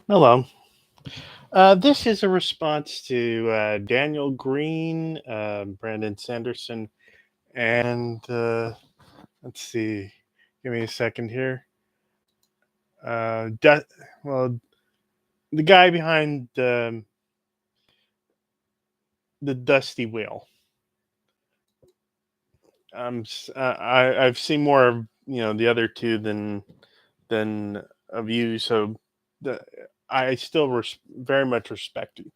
Hello. This is a response to Daniel Green, Brandon Sanderson, and let's see. Give me a second here. Well, the guy behind the Dusty Whale. I've seen more of the other two than of you, so the, I still very much respect you.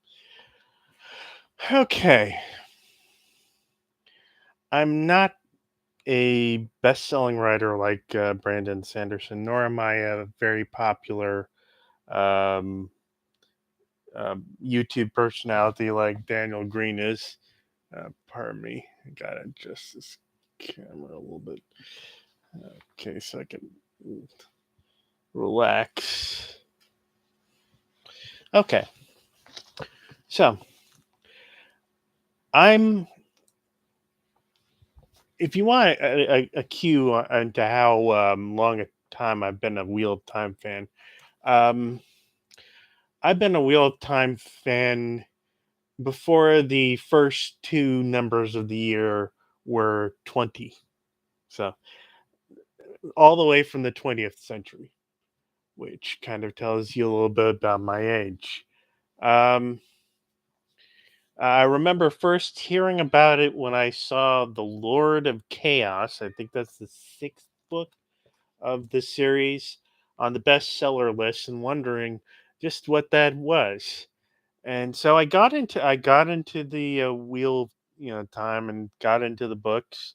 Okay, I'm not a best-selling writer like Brandon Sanderson, nor am I a very popular um, YouTube personality like Daniel Green is. Pardon me, I gotta adjust this camera a little bit. Okay, so I can relax. Okay, so I'm. If you want a cue into how long a time I've been a Wheel of Time fan, um, I've been a Wheel of Time fan before the first two numbers of the year were 20. So, all the way from the 20th century, which kind of tells you a little bit about my age. Um, I remember first hearing about it when I saw The Lord of Chaos. I think that's the sixth book of the series on the bestseller list and wondering just what that was. And so I got into the wheel, time, and got into the books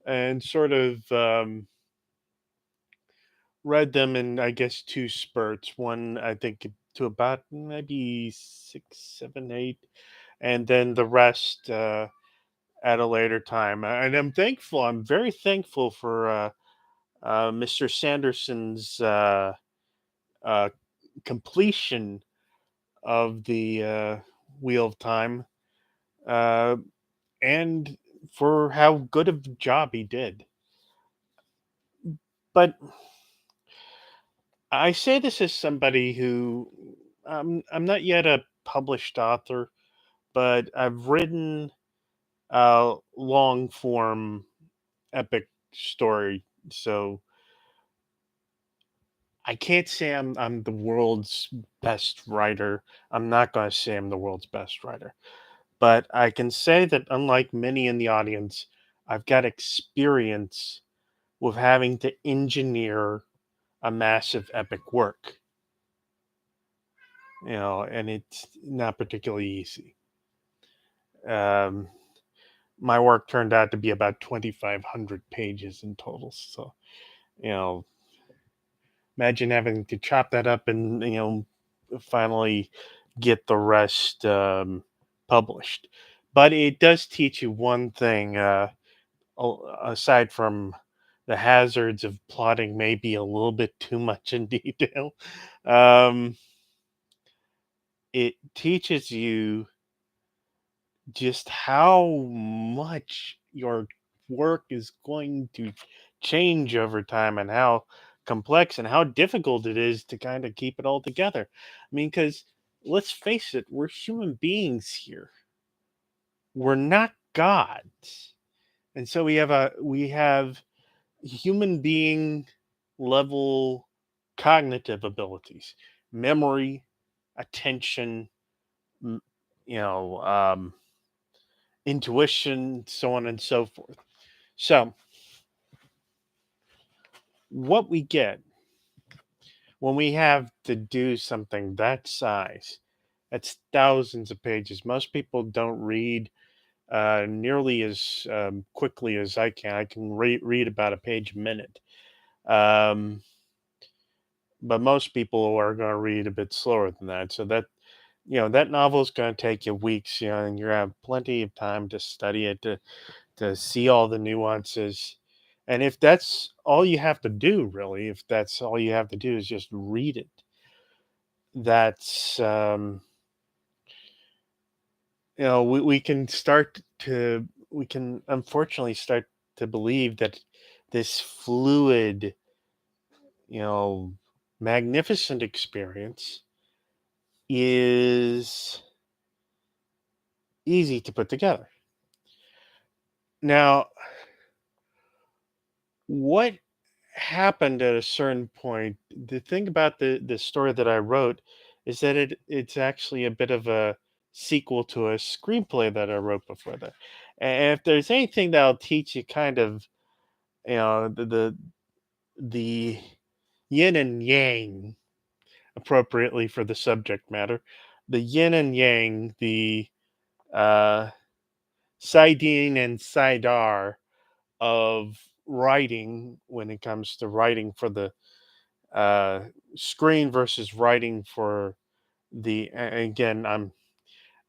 and sort of read them in, I guess, two spurts. One, I think, to about maybe six, seven, eight, and then the rest at a later time. And I'm thankful. I'm very thankful for Mr. Sanderson's uh, completion of the Wheel of Time. Uh, and for how good of a job he did. But I say this as somebody who I'm not yet a published author, but I've written long form epic story. So I can't say I'm the world's best writer. I'm not going to say I'm the world's best writer, but I can say that unlike many in the audience, I've got experience with having to engineer a massive epic work, and it's not particularly easy. Um, my work turned out to be about 2,500 pages in total. So, you know, imagine having to chop that up and, finally get the rest published. But it does teach you one thing, aside from the hazards of plotting maybe a little bit too much in detail. Um, it teaches you just how much your work is going to change over time and how complex and how difficult it is to kind of keep it all together. I mean, because let's face it, we're human beings here. We're not gods. And so we have human being level cognitive abilities, memory, attention, m- you know, intuition, so on and so forth. So, what we get when we have to do something that size, that's thousands of pages. Most people don't read nearly as quickly as I can. I can read about a page a minute. Um, but most people are going to read a bit slower than that. So that novel is going to take you weeks, and you're going to have plenty of time to study it, to see all the nuances. And if that's all you have to do, really, if that's all you have to do is just read it, that's, we can unfortunately start to believe that this fluid, you know, magnificent experience is easy to put together. Now, what happened at a certain point, the thing about the story that I wrote is that it's actually a bit of a sequel to a screenplay that I wrote before that. And if there's anything that'll teach you kind of, the yin and yang appropriately for the subject matter, the yin and yang, the uh Saidin and Saidar of writing when it comes to writing for the uh, screen versus writing for again,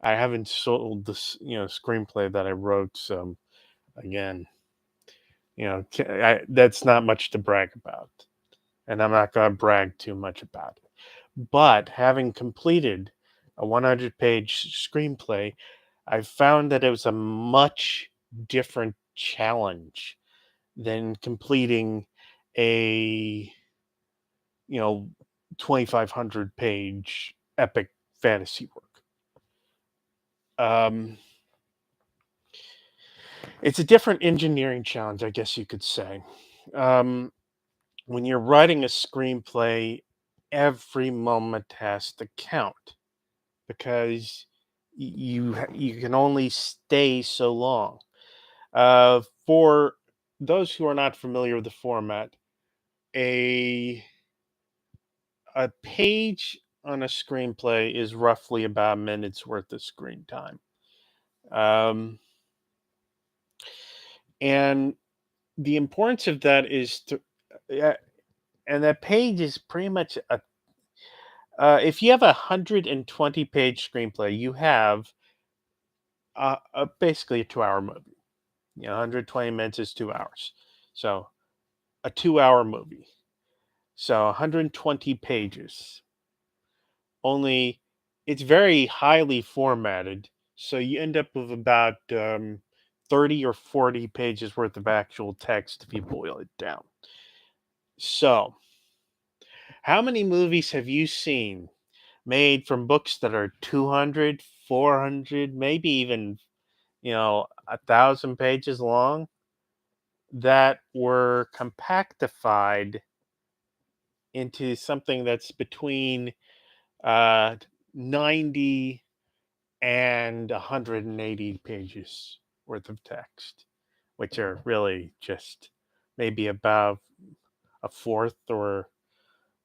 I haven't sold this screenplay that I wrote, so again, that's not much to brag about, and I'm not going to brag too much about it. But having completed a 100-page screenplay, I found that it was a much different challenge than completing a 2,500 page epic fantasy work. Um, it's a different engineering challenge, I guess you could say. Um, when you're writing a screenplay, every moment has to count because you can only stay so long. For those who are not familiar with the format, a a page on a screenplay is roughly about a minute's worth of screen time. Um, and the importance of that is uh, and that page is pretty much if you have 120-page screenplay, you have basically a 2-hour movie. 120 minutes is 2 hours. So a 2-hour movie. So 120 pages. Only it's very highly formatted, so you end up with about 30 or 40 pages worth of actual text if you boil it down. So, how many movies have you seen made from books that are 200, 400, maybe even, 1,000 pages long that were compactified into something that's between uh, 90 and 180 pages worth of text, which are really just maybe about a fourth or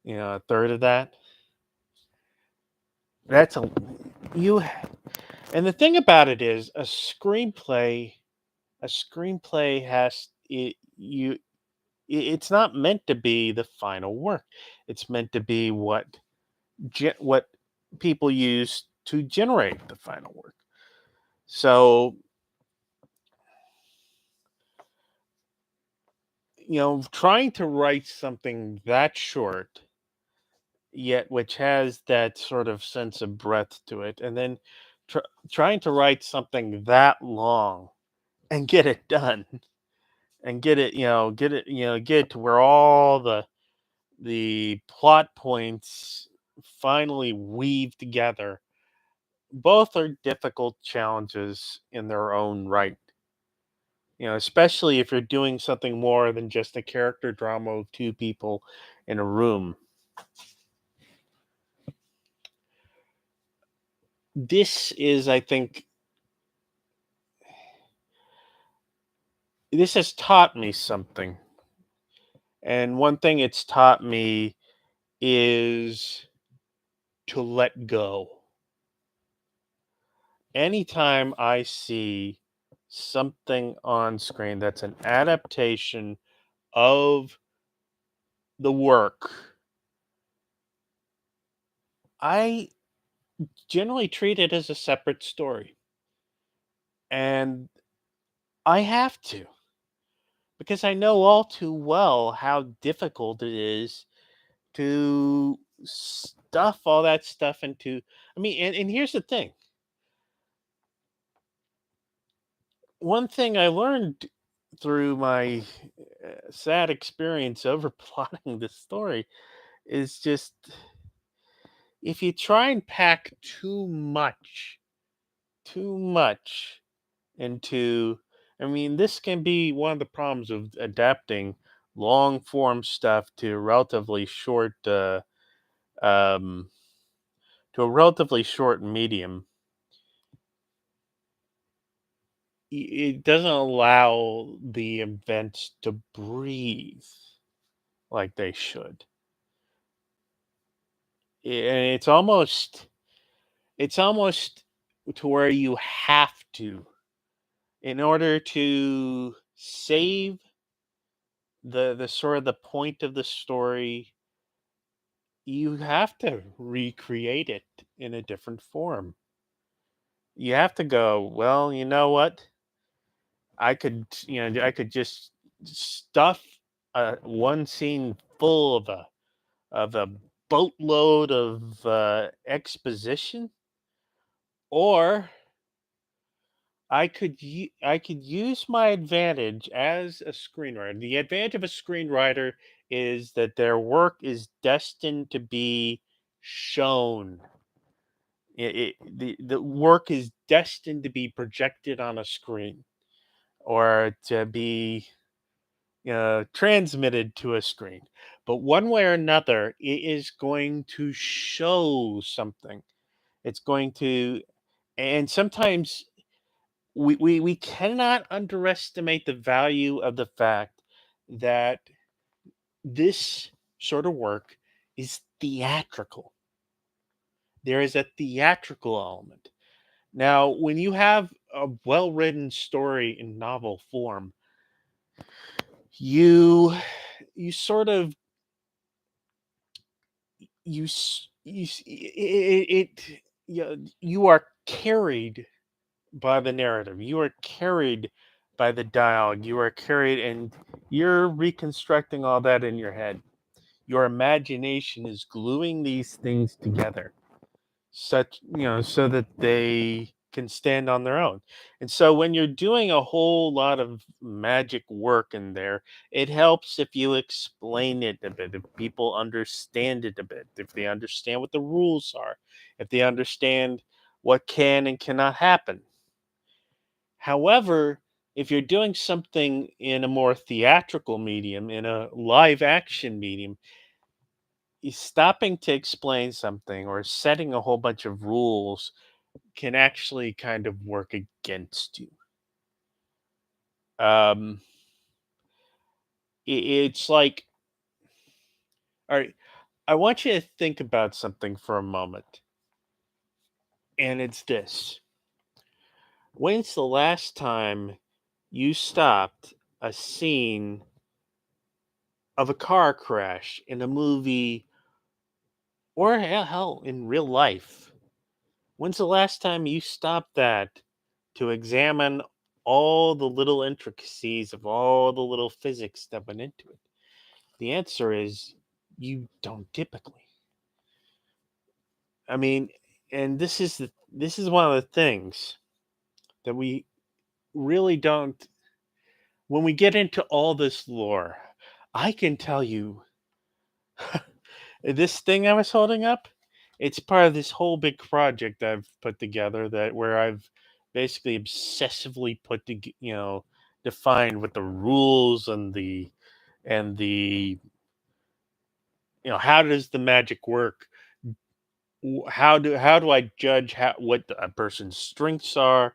a third of that. That's a you and the thing about it is a screenplay has it you it's not meant to be the final work. It's meant to be what people use to generate the final work. So trying to write something that short, yet which has that sort of sense of breadth to it, and then tr- trying to write something that long and get it done and get it to where all the plot points finally weave together. Both are difficult challenges in their own right. Especially if you're doing something more than just a character drama of two people in a room. This is, I think, this has taught me something. And one thing it's taught me is to let go. Anytime I see something on screen that's an adaptation of the work, I generally treat it as a separate story. And I have to, because I know all too well how difficult it is to stuff all that stuff into. I mean, and here's the thing. One thing I learned through my sad experience over plotting this story is just if you try and pack too much into, I mean, this can be one of the problems of adapting long form stuff um, to a relatively short medium. It doesn't allow the events to breathe like they should. And it's almost to where you have to, in order to save the sort of the point of the story, you have to recreate it in a different form. You have to go, well, you know what? I could just stuff one scene full of a boatload of exposition, or I could use my advantage as a screenwriter. The advantage of a screenwriter is that their work is destined to be shown. The work is destined to be projected on a screen, or to be transmitted to a screen. But one way or another, it is going to show something. It's going to, and sometimes we cannot underestimate the value of the fact that this sort of work is theatrical. There is a theatrical element. Now, when you have a well written story in novel form, you you sort of you are carried by the narrative. You are carried by the dialogue. You are carried, and you're reconstructing all that in your head. Your imagination is gluing these things together, so that they can stand on their own. And so when you're doing a whole lot of magic work in there, it helps if you explain it a bit, if people understand it a bit, if they understand what the rules are, if they understand what can and cannot happen. However, if you're doing something in a more theatrical medium, in a live action medium, stopping to explain something or setting a whole bunch of rules can actually kind of work against you. Um, it's like, all right, I want you to think about something for a moment, and it's this: when's the last time you stopped a scene of a car crash in a movie, or hell, in real life? When's the last time you stopped that to examine all the little intricacies of all the little physics that went into it? The answer is you don't typically. I mean, and this is one of the things that we really don't, when we get into all this lore. I can tell you, this thing I was holding up, it's part of this whole big project I've put together, that where I've basically obsessively defined what the rules and the how does the magic work. How do I judge what a person's strengths are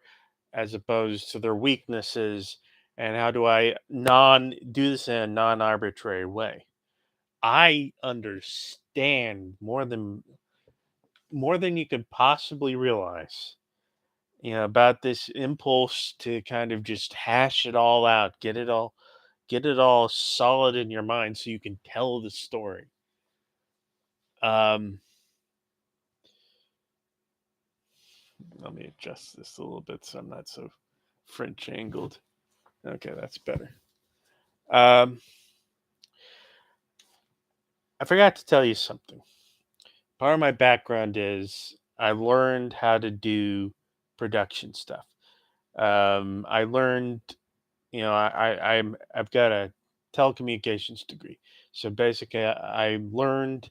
as opposed to their weaknesses, and how do I non do this in a non-arbitrary way? I understand more than you could possibly realize, about this impulse to kind of just hash it all out, get it all solid in your mind so you can tell the story. Um, Let me adjust this a little bit so I'm not so French angled. Okay, that's better. Um, I forgot to tell you something. Part of my background is I learned how to do production stuff. I learned, I've got a telecommunications degree, so basically, I learned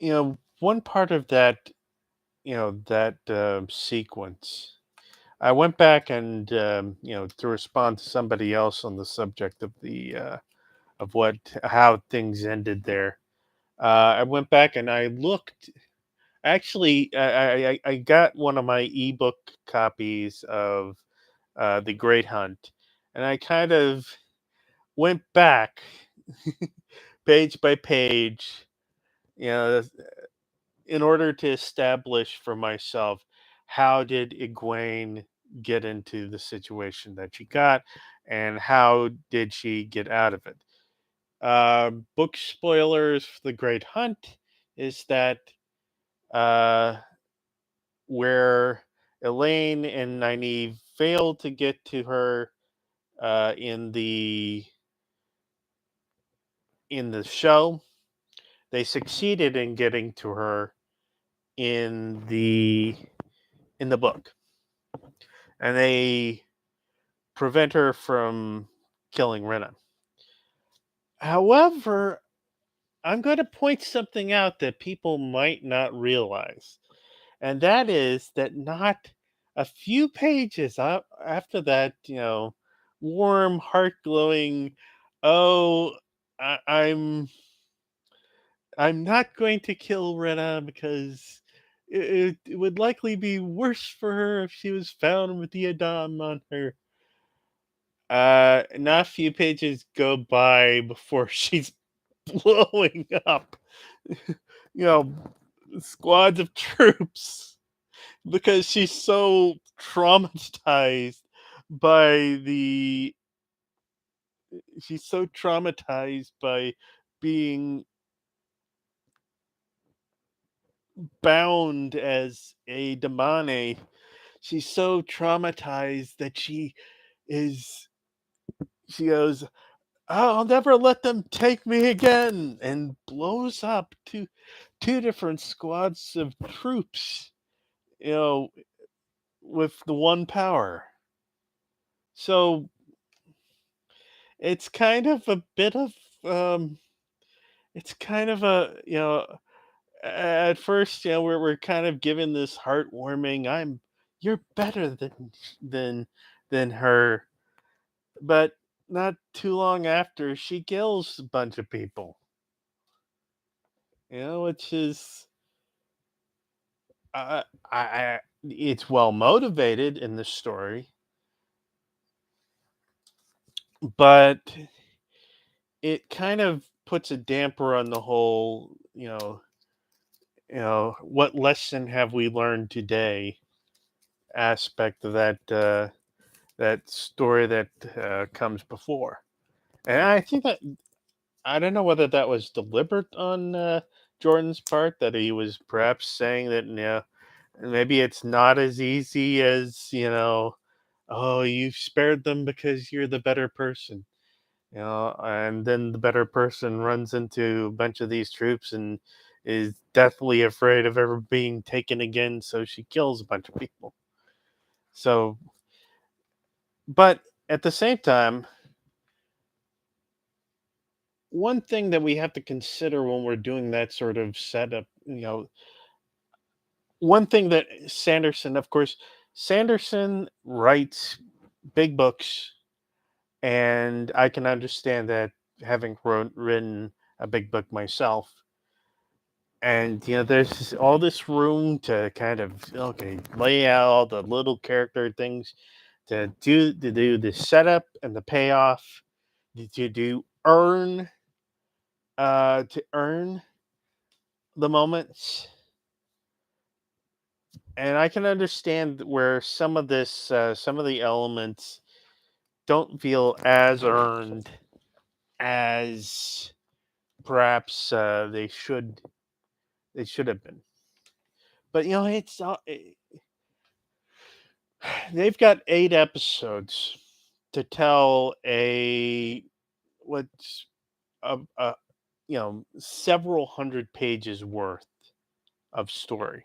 one part of that, that sequence, I went back and to respond to somebody else on the subject of the of what how things ended there. I went back and I looked. Actually, I got one of my ebook copies of The Great Hunt, and I kind of went back page by page, you know, in order to establish for myself how did Egwene get into the situation that she got, and how did she get out of it. Book spoilers for The Great Hunt is that uh, where Elaine and Nynaeve failed to get to her in the show, they succeeded in getting to her in the book, and they prevent her from killing Rena. However, I'm going to point something out that people might not realize, and that is that not a few pages after that, warm, heart glowing, oh, I, I'm I'm not going to kill Rena because it would likely be worse for her if she was found with the Adam on her. Not a few pages go by before she's blowing up, you know, squads of troops because by the she's so traumatized by being bound as a demone. She's so traumatized that is she goes, I'll never let them take me again, and blows up two different squads of troops, you know, with the one power. So it's kind of a bit of um it's kind of a at first, we're kind of given this heartwarming, you're better than than her, but not too long after she kills a bunch of people, which is uh, it's well motivated in the story, but it kind of puts a damper on the whole, what lesson have we learned today aspect of that story that comes before. And I think that I don't know whether that was deliberate on Jordan's part, that he was perhaps saying that, maybe it's not as easy as, oh, you spared them because you're the better person, and then the better person runs into a bunch of these troops and is deathly afraid of ever being taken again, so she kills a bunch of people. So, but at the same time, one thing that we have to consider when we're doing that sort of setup, one thing that Sanderson, of course, Sanderson writes big books, and I can understand that, having written a big book myself. And there's all this room to kind of, okay, lay out all the little character things to do the setup and the payoff, to do earn the moments. And I can understand where some of the elements don't feel as earned as perhaps they should have been. But they've got 8 episodes to tell what's a several hundred pages worth of story.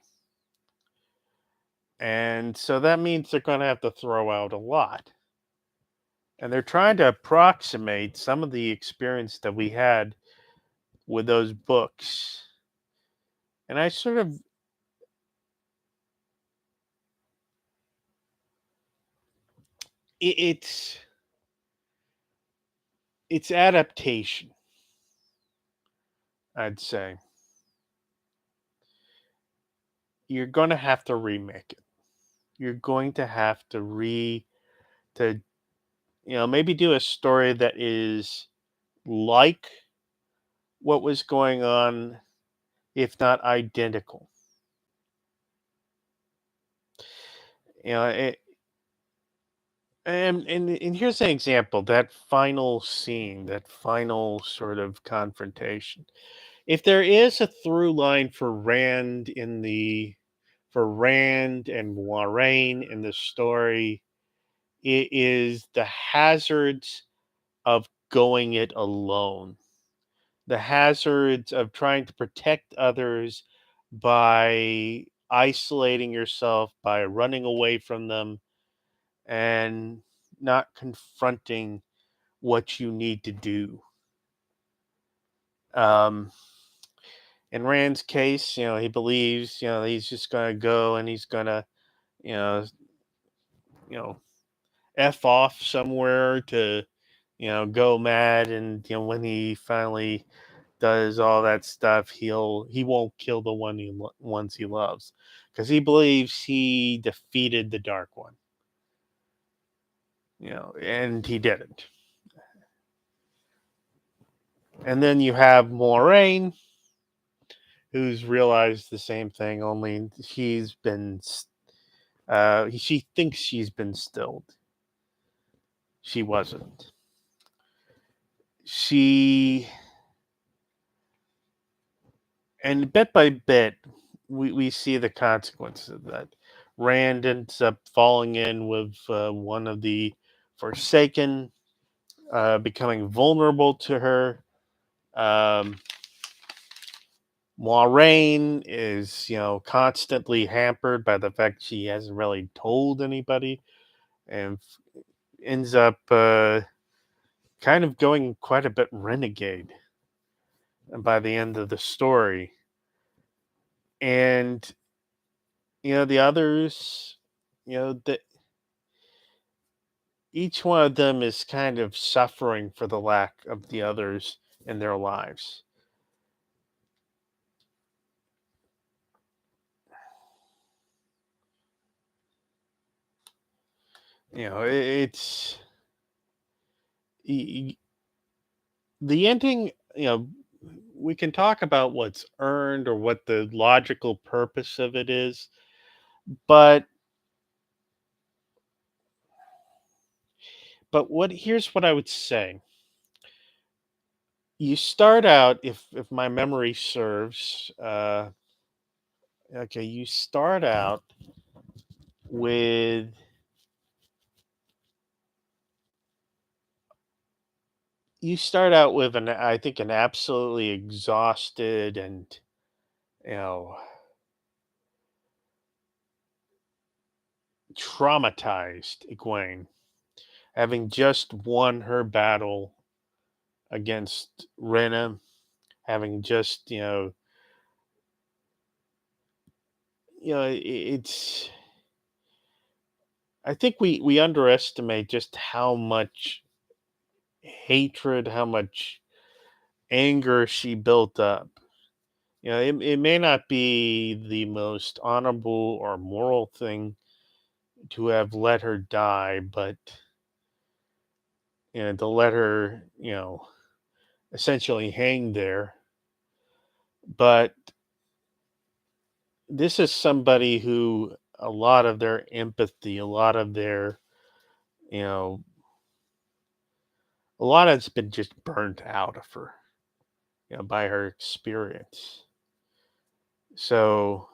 And so that means they're going to have to throw out a lot. And they're trying to approximate some of the experience that we had with those books. And I sort of it's adaptation, I'd say. You're going to have to remake it. You're going to have to to maybe do a story that is like what was going on, if not identical. You know, and here's an example, that final scene, that final sort of confrontation. If there is a through line for Rand and Moiraine in the story, it is the hazards of going it alone. The hazards of trying to protect others by isolating yourself, by running away from them, and not confronting what you need to do. Um, in Rand's case, he believes, he's just gonna go and he's gonna, you know, you know, f off somewhere to, go mad, and when he finally does all that stuff, he won't kill the ones he loves, because he believes he defeated the Dark One, and he didn't. And then you have Moraine, who's realized the same thing, only she thinks she's been stilled. She wasn't. She And bit by bit, we see the consequences of that. Rand ends up falling in with one of the Forsaken, becoming vulnerable to her. Um, Moiraine is, constantly hampered by the fact she hasn't really told anybody, and ends up kind of going quite a bit renegade by the end of the story. And the others, the each one of them is kind of suffering for the lack of the others in their lives. It's y- y- the ending. We can talk about what's earned or what the logical purpose of it is, but what here's what I would say. You start out, if my memory serves. Okay, you start out with an, I think, an absolutely exhausted and, you know traumatized Egwene, having just won her battle against Rena, having just, it's. I think we underestimate just how much hatred, how much anger she built up. It may not be the most honorable or moral thing to have let her die, but to let her, essentially hang there. But this is somebody who a lot of their empathy, a lot of their, you know, a lot has been just burnt out of her, by her experience. So,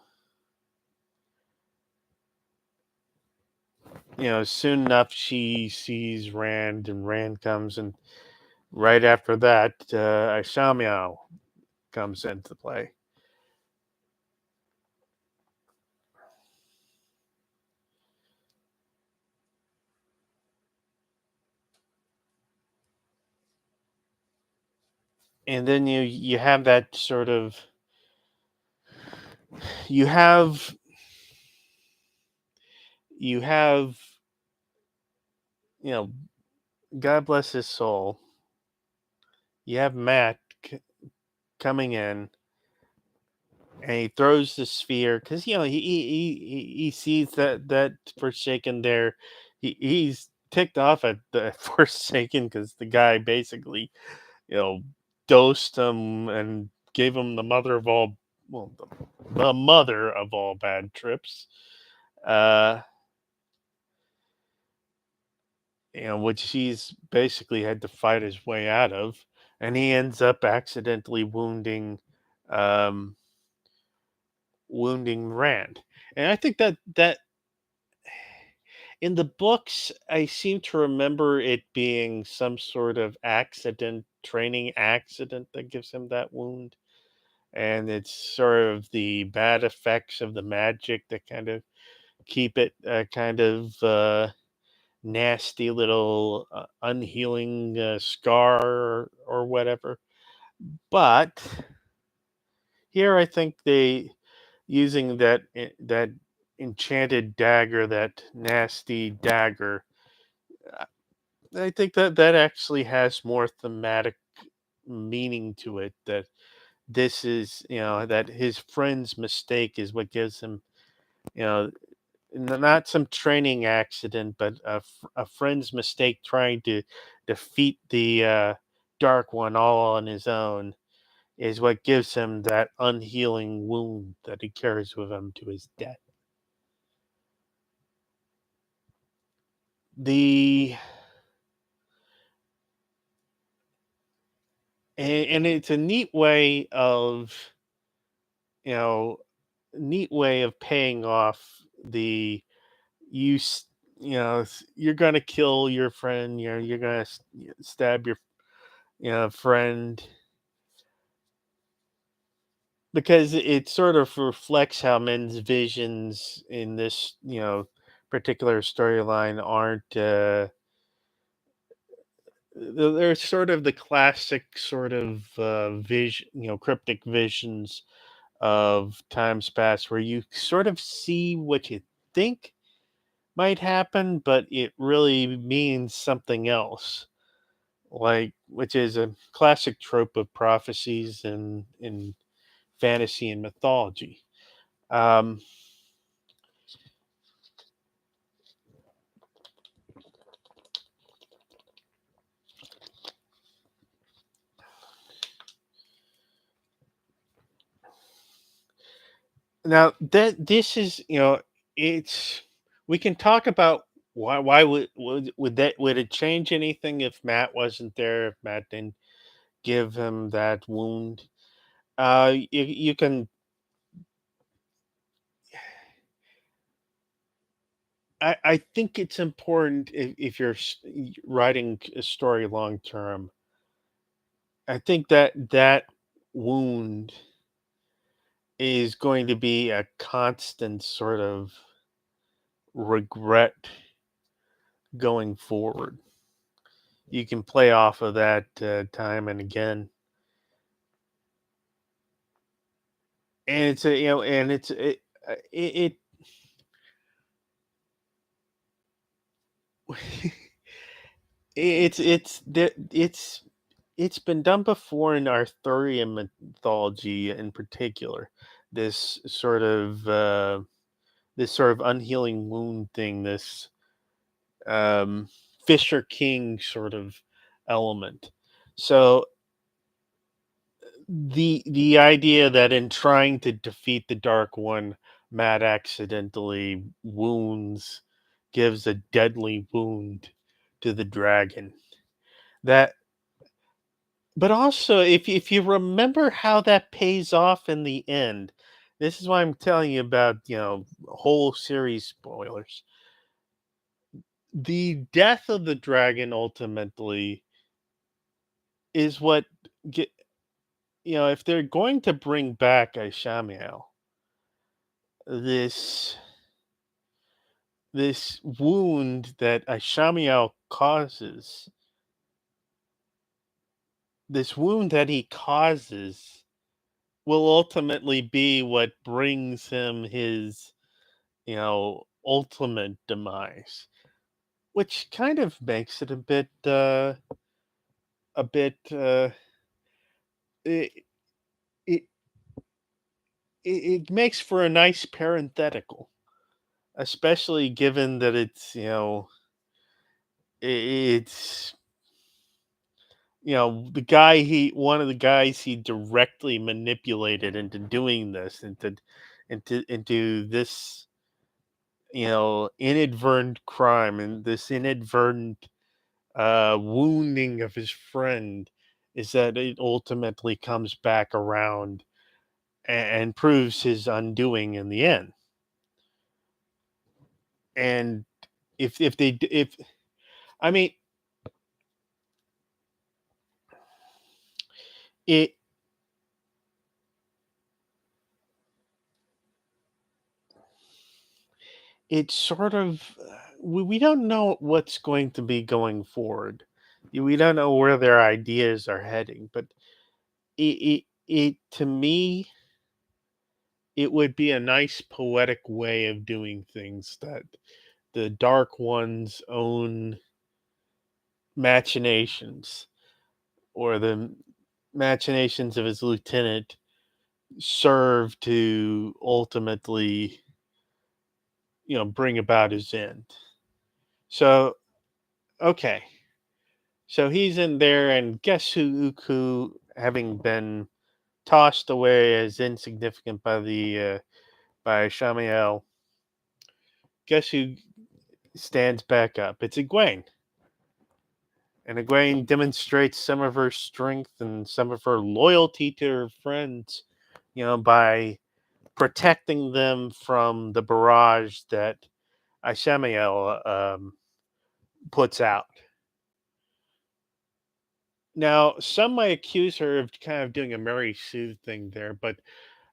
soon enough she sees Rand, and Rand comes, and right after that, Ashamio comes into play. And then you have that sort of you have you have you know, God bless his soul. You have Matt coming in, and he throws the sphere because he sees that Forsaken there. He's ticked off at the Forsaken because the guy basically you know dosed him and gave him the mother of all well the mother of all bad trips. Uh, which he's basically had to fight his way out of, and he ends up accidentally um, wounding Rand. And I think that in the books, I seem to remember it being some sort of accident, training accident that gives him that wound. And it's sort of the bad effects of the magic that kind of keep it kind of nasty little unhealing scar or whatever. But here I think they using that enchanted dagger, that nasty dagger. uh, I think that actually has more thematic meaning to it. That this is that his friend's mistake is what gives him you know not some training accident, but a friend's mistake trying to defeat the Dark One all on his own is what gives him that unhealing wound that he carries with him to his death. The and it's a you know neat way of paying off the you s- you're gonna kill your friend, you're gonna stab your friend because it sort of reflects how men's visions in this particular storyline aren't they're sort of the classic sort of vision, cryptic visions of times past where you sort of see what you think might happen but it really means something else, like which is a classic trope of prophecies in fantasy and mythology. um Now that this is, it's we can talk about why would it change anything if Matt wasn't there, if Matt didn't give him that wound? You can I think it's important if you're writing a story long term. I think that wound is going to be a constant sort of regret going forward. You can play off of that time and again, and it's a and it it's been done before in Arthurian mythology in particular. This sort of unhealing wound thing, this um, Fisher King sort of element. So the idea that in trying to defeat the Dark One, Matt accidentally gives a deadly wound to the dragon. That, but also if you remember how that pays off in the end, this is why I'm telling you about whole series spoilers. The death of the dragon ultimately is what get if they're going to bring back Aishamiel, this this wound that Aishamiel causes, this wound that he causes will ultimately be what brings him his, ultimate demise, which kind of makes it a bit, it, it, it makes for a nice parenthetical, especially given that it's, it's, the guy one of the guys he directly manipulated into doing this, into this, inadvertent crime and this inadvertent wounding of his friend, is that it ultimately comes back around and proves his undoing in the end. And if they if I mean it it's sort of, we don't know what's going to be going forward. We don't know where their ideas are heading, but it to me, it would be a nice poetic way of doing things, that the Dark One's own machinations, or the machinations of his lieutenant, serve to ultimately, bring about his end. So, okay. So he's in there, and guess who, having been tossed away as insignificant by Shamiel, guess who stands back up? It's Egwene. And Egwene demonstrates some of her strength and some of her loyalty to her friends, by protecting them from the barrage that Ishamael puts out. Now, some might accuse her of kind of doing a Mary Sue thing there, but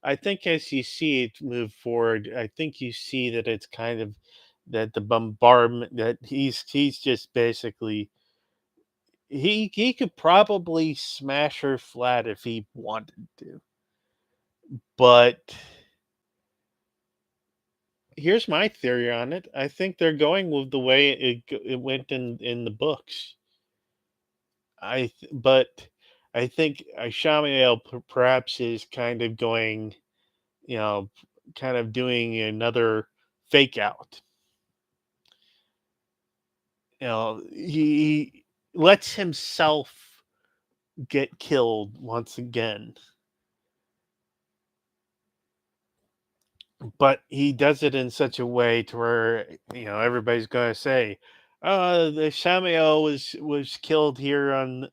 I think as you see it move forward, I think you see that it's kind of, that the bombardment, that he's just basically, he could probably smash her flat if he wanted to. But here's my theory on it. I think they're going with the way it went in the books. But I think Shamiel perhaps is kind of going, you know, kind of doing another fake out. He lets himself get killed once again, but he does it in such a way to where, everybody's going to say, the Shamiel was killed here on,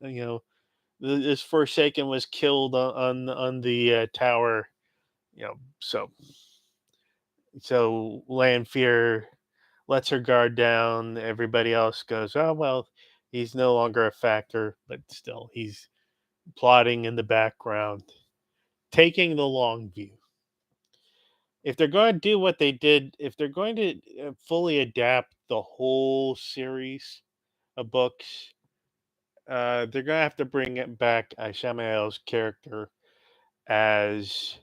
this Forsaken was killed on the tower, so Lanfear lets her guard down. Everybody else goes, oh well, he's no longer a factor, but still he's plotting in the background, taking the long view. If they're going to do what they did, if they're going to fully adapt the whole series of books, they're going to have to bring it back Shamael's character as,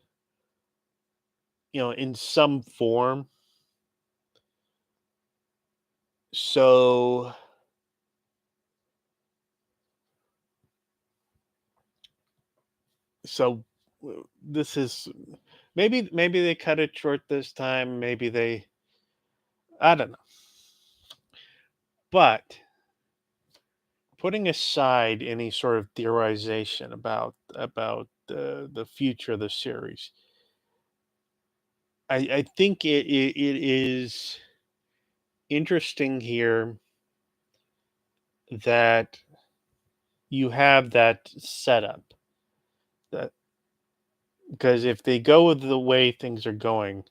in some form. So so this is, maybe they cut it short this time. Maybe they, I don't know. But putting aside any sort of theorization about the future of the series, I think it is interesting here that you have that setup, that, because if they go with the way things are going,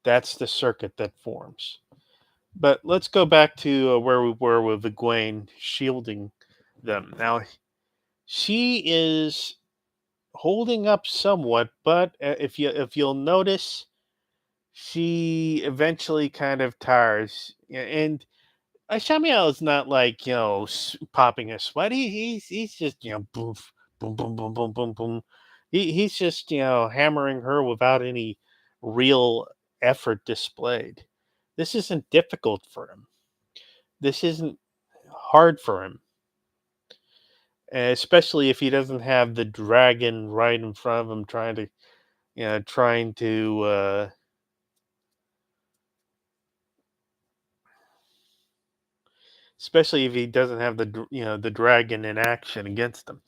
that's the circuit that forms. But let's go back to where we were with Egwene shielding them. Now, she is holding up somewhat, but if you'll notice, she eventually kind of tires. And Shamiel is not like, popping a sweat. He's just, boom, boom, boom, boom, boom, boom, boom. He's just, hammering her without any real effort displayed. This isn't difficult for him. This isn't hard for him, especially if he doesn't have the dragon right in front of him trying to especially if he doesn't have the dragon in action against him.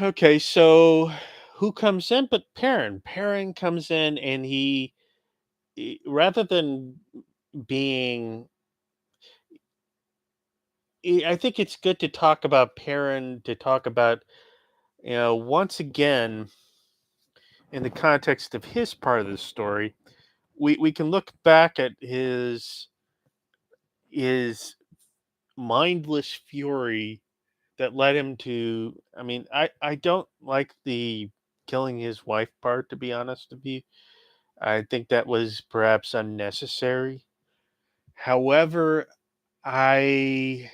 Okay, so who comes in but Perrin? Perrin comes in and rather than being I think it's good to talk about Perrin, to talk about, once again, in the context of his part of the story, we can look back at his mindless fury that led him to. I mean, I don't like the killing his wife part, to be honest with you. I think that was perhaps unnecessary. However, I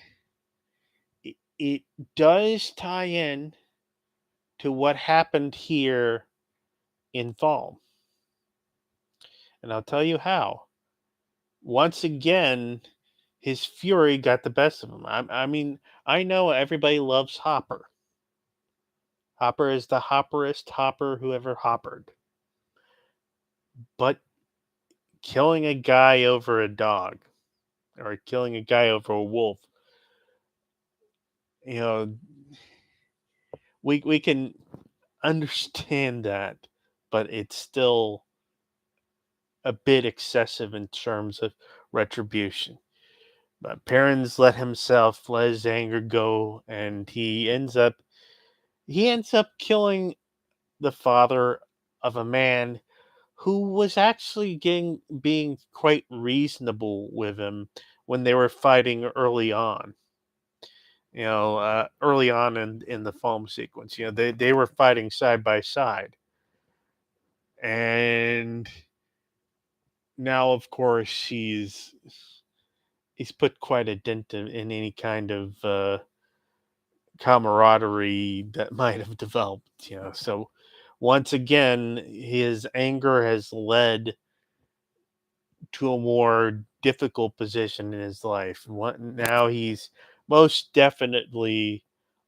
it does tie in to what happened here in Fall. And I'll tell you how. Once again, his fury got the best of him. I mean, I know everybody loves Hopper. Hopper is the hopperest hopper who ever hoppered. But killing a guy over a dog or killing a guy over a wolf, you know, we can understand that, but it's still a bit excessive in terms of retribution. But Perrin's let his anger go, and he ends up killing the father of a man who was actually getting being quite reasonable with him when they were fighting early on. Early on in the film sequence, they were fighting side by side, and now, of course, he's put quite a dent in any kind of camaraderie that might have developed. So once again, his anger has led to a more difficult position in his life. Now he's most definitely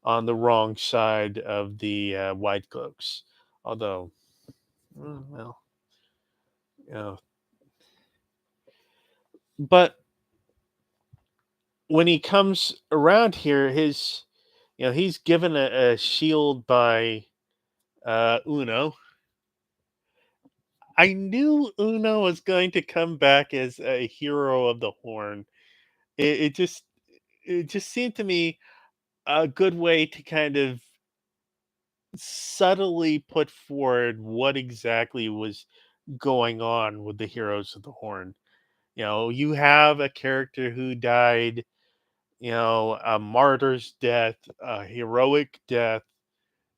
on the wrong side of the White Cloaks. Although, well, you know, but when he comes around here, he's given a shield by Uno. I knew Uno was going to come back as a hero of the Horn. It, it just it just seemed to me a good way to kind of subtly put forward what exactly was going on with the heroes of the Horn. You have a character who died, a martyr's death, a heroic death,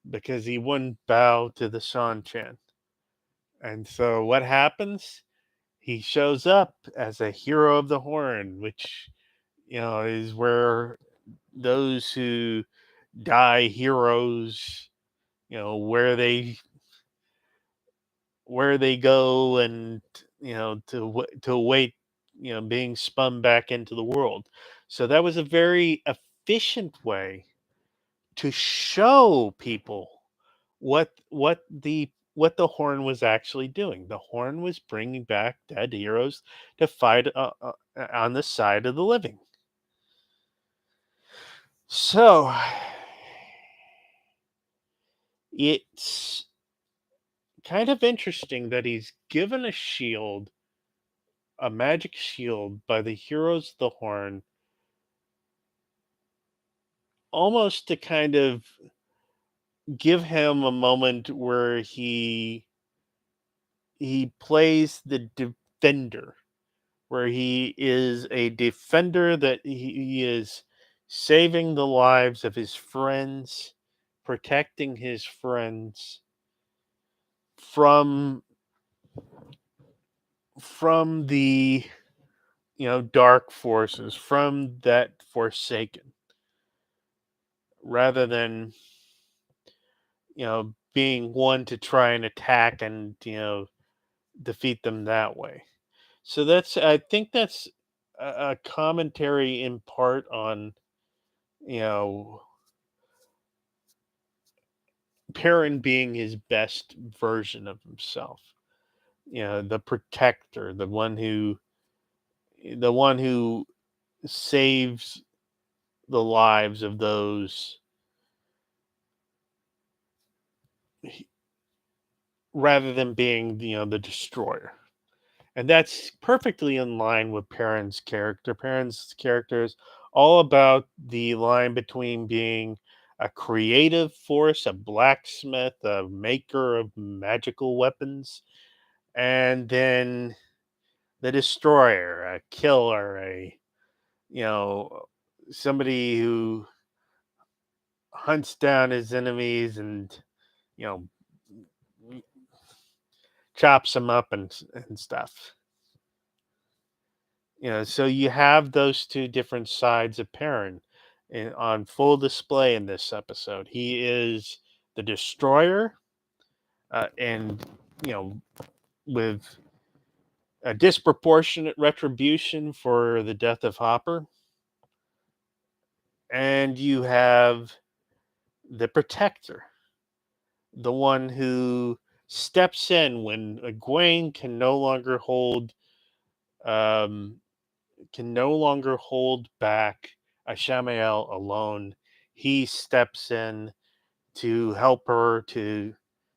because he wouldn't bow to the Shan. And so what happens? He shows up as a hero of the Horn, which, is where those who die heroes, where they go and to await being spun back into the world. So that was a very efficient way to show people what the Horn was actually doing. The Horn was bringing back dead heroes to fight on the side of the living. So it's kind of interesting that he's given a magic shield by the heroes of the Horn, almost to kind of give him a moment where he plays the defender, where he is a defender, that he is saving the lives of his friends, protecting his friends from the dark forces, from that Forsaken, rather than being one to try and attack and defeat them that way. So I think that's a commentary in part on you know Perrin being his best version of himself. The protector, the one who saves the lives of those rather than being the destroyer. And that's perfectly in line with Perrin's character. Perrin's character is all about the line between being a creative force, a blacksmith, a maker of magical weapons, and then the destroyer, a killer, a you know somebody who hunts down his enemies and you know chops them up and stuff. So you have those two different sides of Perrin on full display in this episode. He is the destroyer, and you know, with a disproportionate retribution for the death of Hopper, and you have the protector, the one who steps in when Egwene um, can no longer hold back Ashamael alone. He steps in to help her, to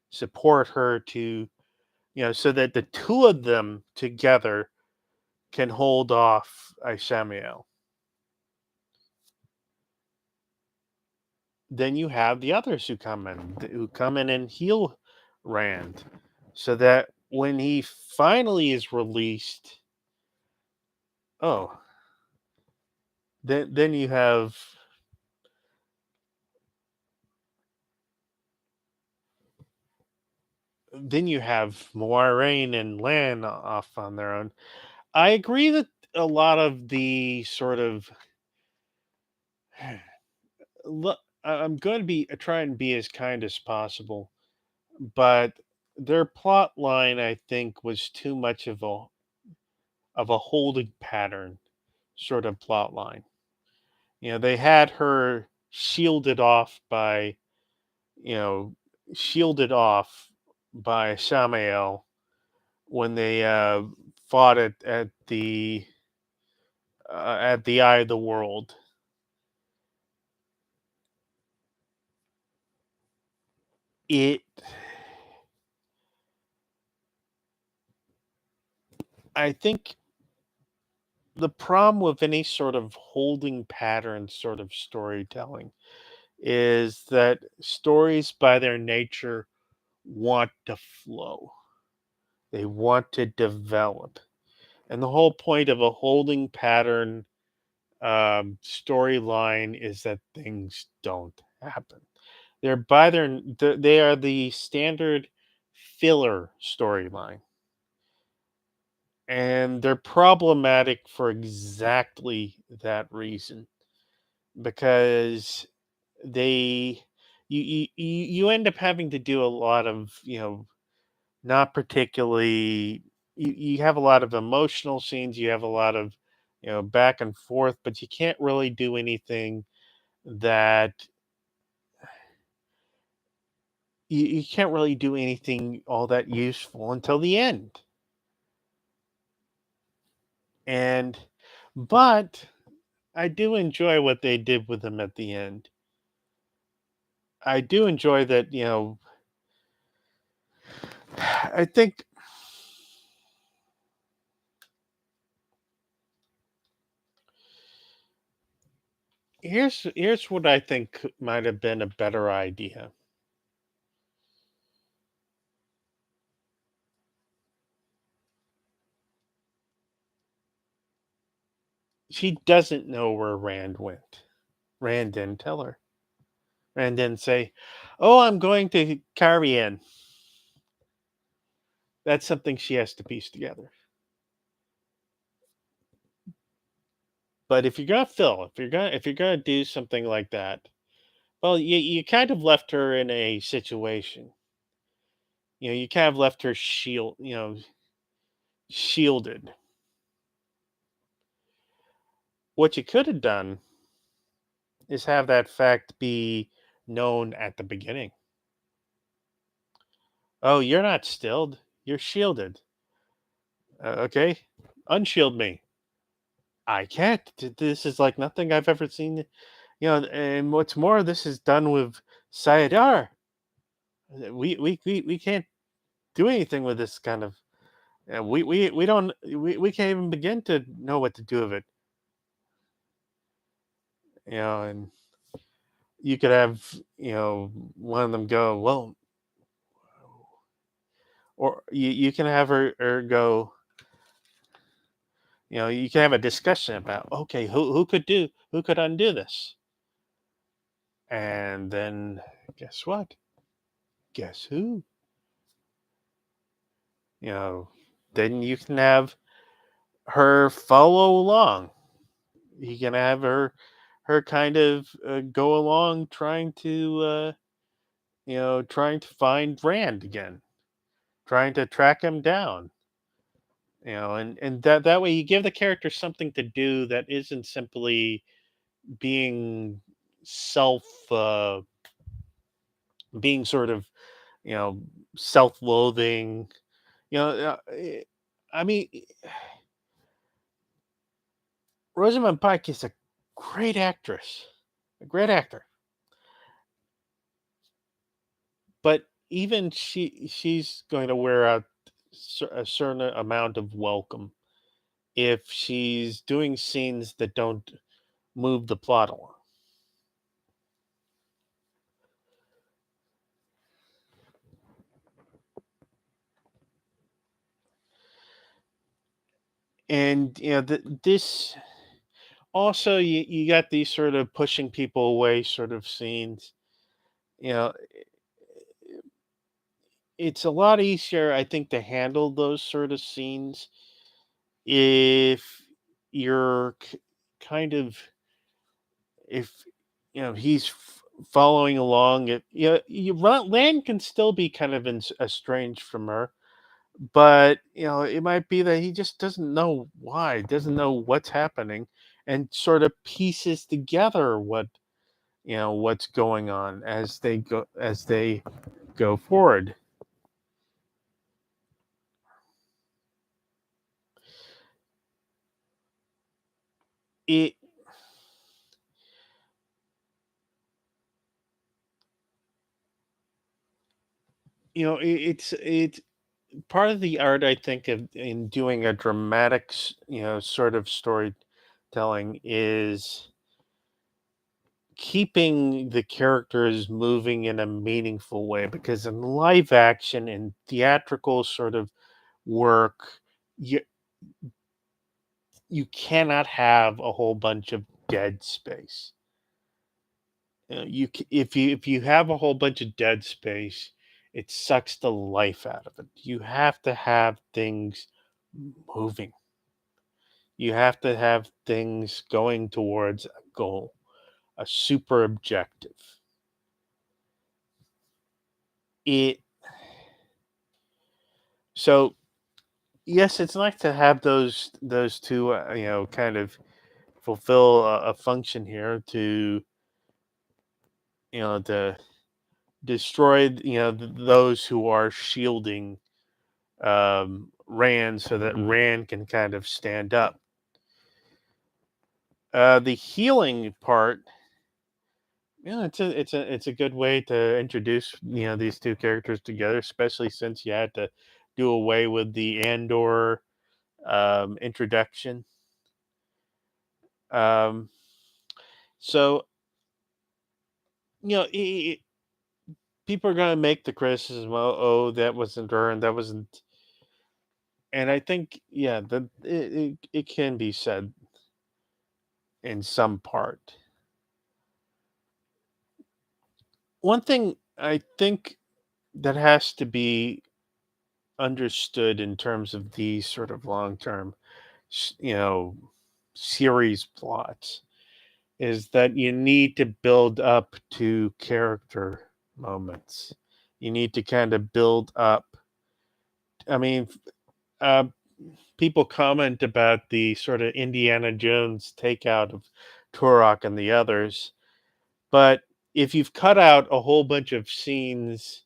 support her, so that the two of them together can hold off Ashamael. Then you have the others who come in and heal Rand, so that when he finally is released, oh, then you have Moiraine and Lan off on their own. I agree that a lot of the sort of look, I'm going to be try and be as kind as possible, but their plot line, I think, was too much of a holding pattern sort of plot line. They had her you know, shielded off by Samael when they fought at the Eye of the World. It, I think, the problem with any sort of holding pattern sort of storytelling is that stories, by their nature, want to flow. They want to develop. And the whole point of a holding pattern storyline is that things don't happen. They are the standard filler storyline, and they're problematic for exactly that reason, because they you end up having to do a lot of not particularly you have a lot of emotional scenes, you have a lot of back and forth, but you can't really do anything that you can't really do anything all that useful until the end. And but I do enjoy what they did with him at the end. I do enjoy that, I think here's what I think might have been a better idea. She doesn't know where Rand went. Rand didn't tell her. Rand didn't say, "Oh, I'm going to Carrion." That's something she has to piece together. But if you're gonna do something like that, Well, you kind of left her in a situation. You kind of left her shielded. What you could have done is have that fact be known at the beginning. Oh, you're not stilled. You're shielded. Okay, unshield me. I can't. This is like nothing I've ever seen. And what's more, this is done with Sayadar. We can't do anything with this kind of. We don't we can't even begin to know what to do with it. And you could have one of them go, well, or you can have her go. You can have a discussion about, okay, who could undo this, and then guess what? Guess who? You know, then you can have her follow along. You can have her kind of go along trying to trying to find Rand again, trying to track him down. And that way you give the character something to do that isn't simply being self being sort of you know self-loathing. you know uh, eh, I mean, Rosamund Pike is a great actress, a great actor, but even she's going to wear out a certain amount of welcome if she's doing scenes that don't move the plot along. And this also, you got these sort of pushing people away sort of scenes. you know it's a lot easier, I think, to handle those sort of scenes if you're kind of, if he's following along. It Land can still be kind of estranged from her, but it might be that he just doesn't know why, doesn't know what's happening, and sort of pieces together what's going on as they go forward. It it's part of the art, I think, of in doing a dramatic sort of storytelling is keeping the characters moving in a meaningful way, because in live action and theatrical sort of work, you you cannot have a whole bunch of dead space. If you have a whole bunch of dead space, it sucks the life out of it. You have to have things moving. You have to have things going towards a goal, a super objective. It So yes, it's nice to have those two, kind of fulfill a function here to destroy those who are shielding Rand, so that Rand can kind of stand up. The healing part, it's a good way to introduce these two characters together, especially since you had to do away with the Andor introduction. Um, so people are gonna make the criticism, oh, that wasn't her, and that wasn't. And I think, yeah, that it can be said in some part. One thing I think that has to be understood in terms of these sort of long term, s- you know, series plots is that you need to build up to character moments. You need to kind of build up. I mean, uh, people comment about the sort of Indiana Jones takeout of Turok and the others, but if you've cut out a whole bunch of scenes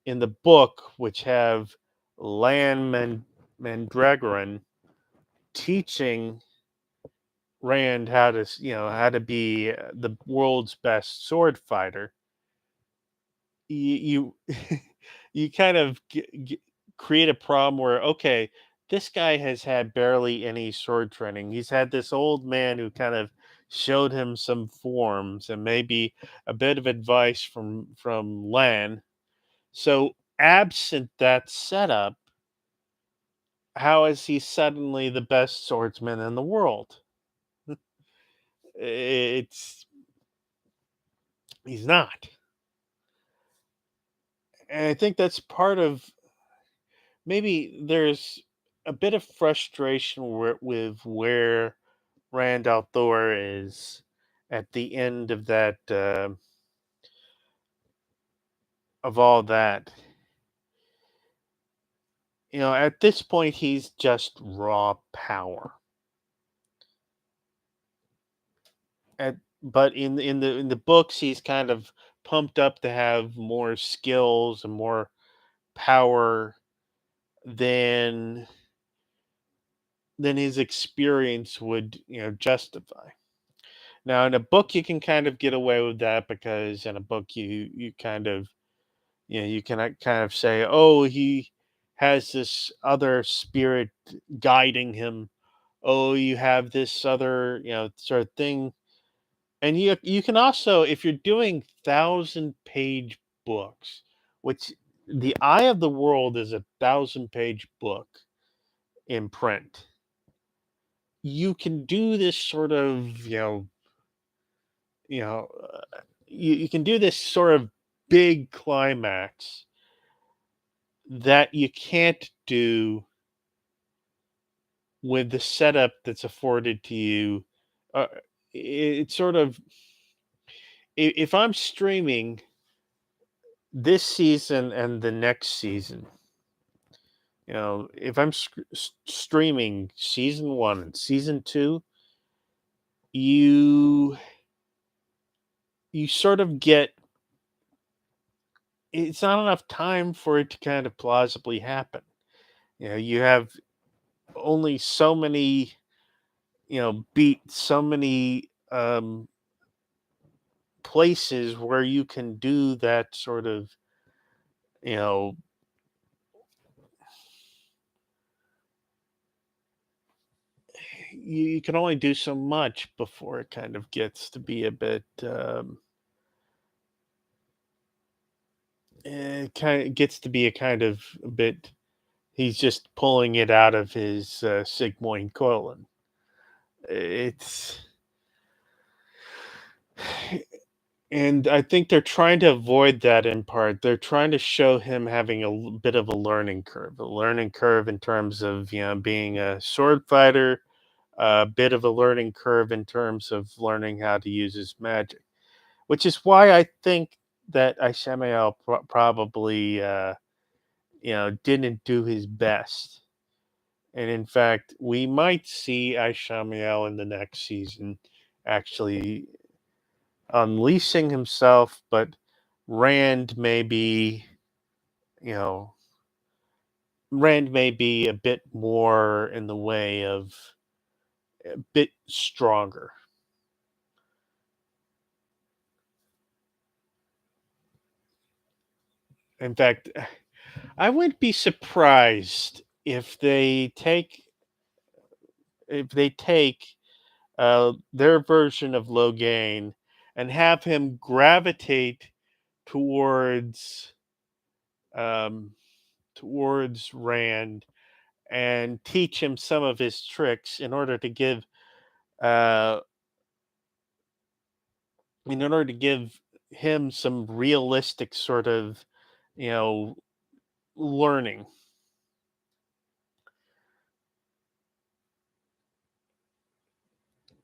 in the book which have Mandragoran teaching Rand how to, how to be the world's best sword fighter, you you kind of create a problem where, okay, this guy has had barely any sword training. He's had this old man who kind of showed him some forms and maybe a bit of advice from Lan. So absent that setup, how is he suddenly the best swordsman in the world? It's He's not. And I think that's part of, maybe there's a bit of frustration with where Rand al'Thor is at the end of that, of all that. At this point, he's just raw power. At But in the books, he's kind of pumped up to have more skills and more power than his experience would, justify. Now, in a book, you can kind of get away with that because in a book, you kind of, you can kind of say, oh, he has this other spirit guiding him. Oh, you have this other, sort of thing. And you can also, if you're doing 1,000-page books, which the Eye of the World is 1,000-page book in print, you can do this sort of, you know, you can do this sort of big climax that you can't do with the setup that's afforded to you. It's sort of, if I'm streaming this season and the next season, if I'm streaming season one and season two, you sort of get, it's not enough time for it to kind of plausibly happen. You have only so many, beat so many places where you can do that sort of, you know you can only do so much before it kind of gets to be a bit, kind of gets to be a kind of a bit, he's just pulling it out of his sigmoid colon. It's And I think they're trying to avoid that in part. They're trying to show him having bit of a learning curve in terms of, being a sword fighter, a bit of a learning curve in terms of learning how to use his magic, which is why I think that Ishamael probably, didn't do his best. And in fact, we might see Ishamael in the next season actually unleashing himself, but Rand may be, you know, Rand may be a bit more in the way of a bit stronger. In fact, I wouldn't be surprised if they take their version of Logain and have him gravitate towards, um, Rand, and teach him some of his tricks uh, in order to give him some realistic sort of, you know learning.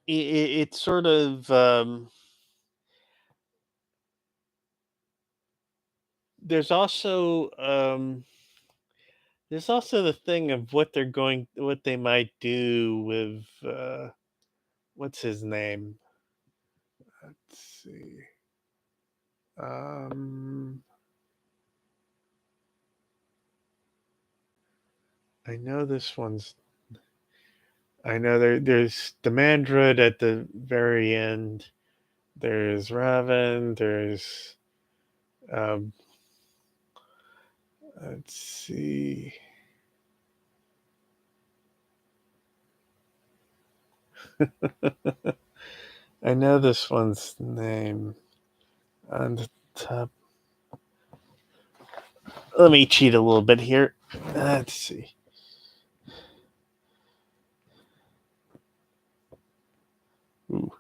it's sort of there's also there's also the thing of what they might do with what's his name? Let's see. Um, I know this one's. I know there's the Mandrid at the very end. There's Raven. There's um, let's see. I know this one's name on the top. Let me cheat a little bit here. Let's see. Ooh,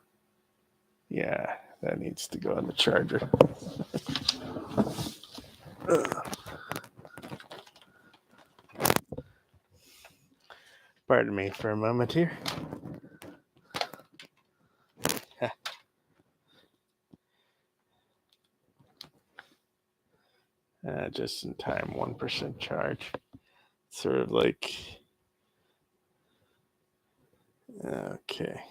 yeah, that needs to go on the charger. Pardon me for a moment here. Just in time, 1% charge. Sort of like, okay.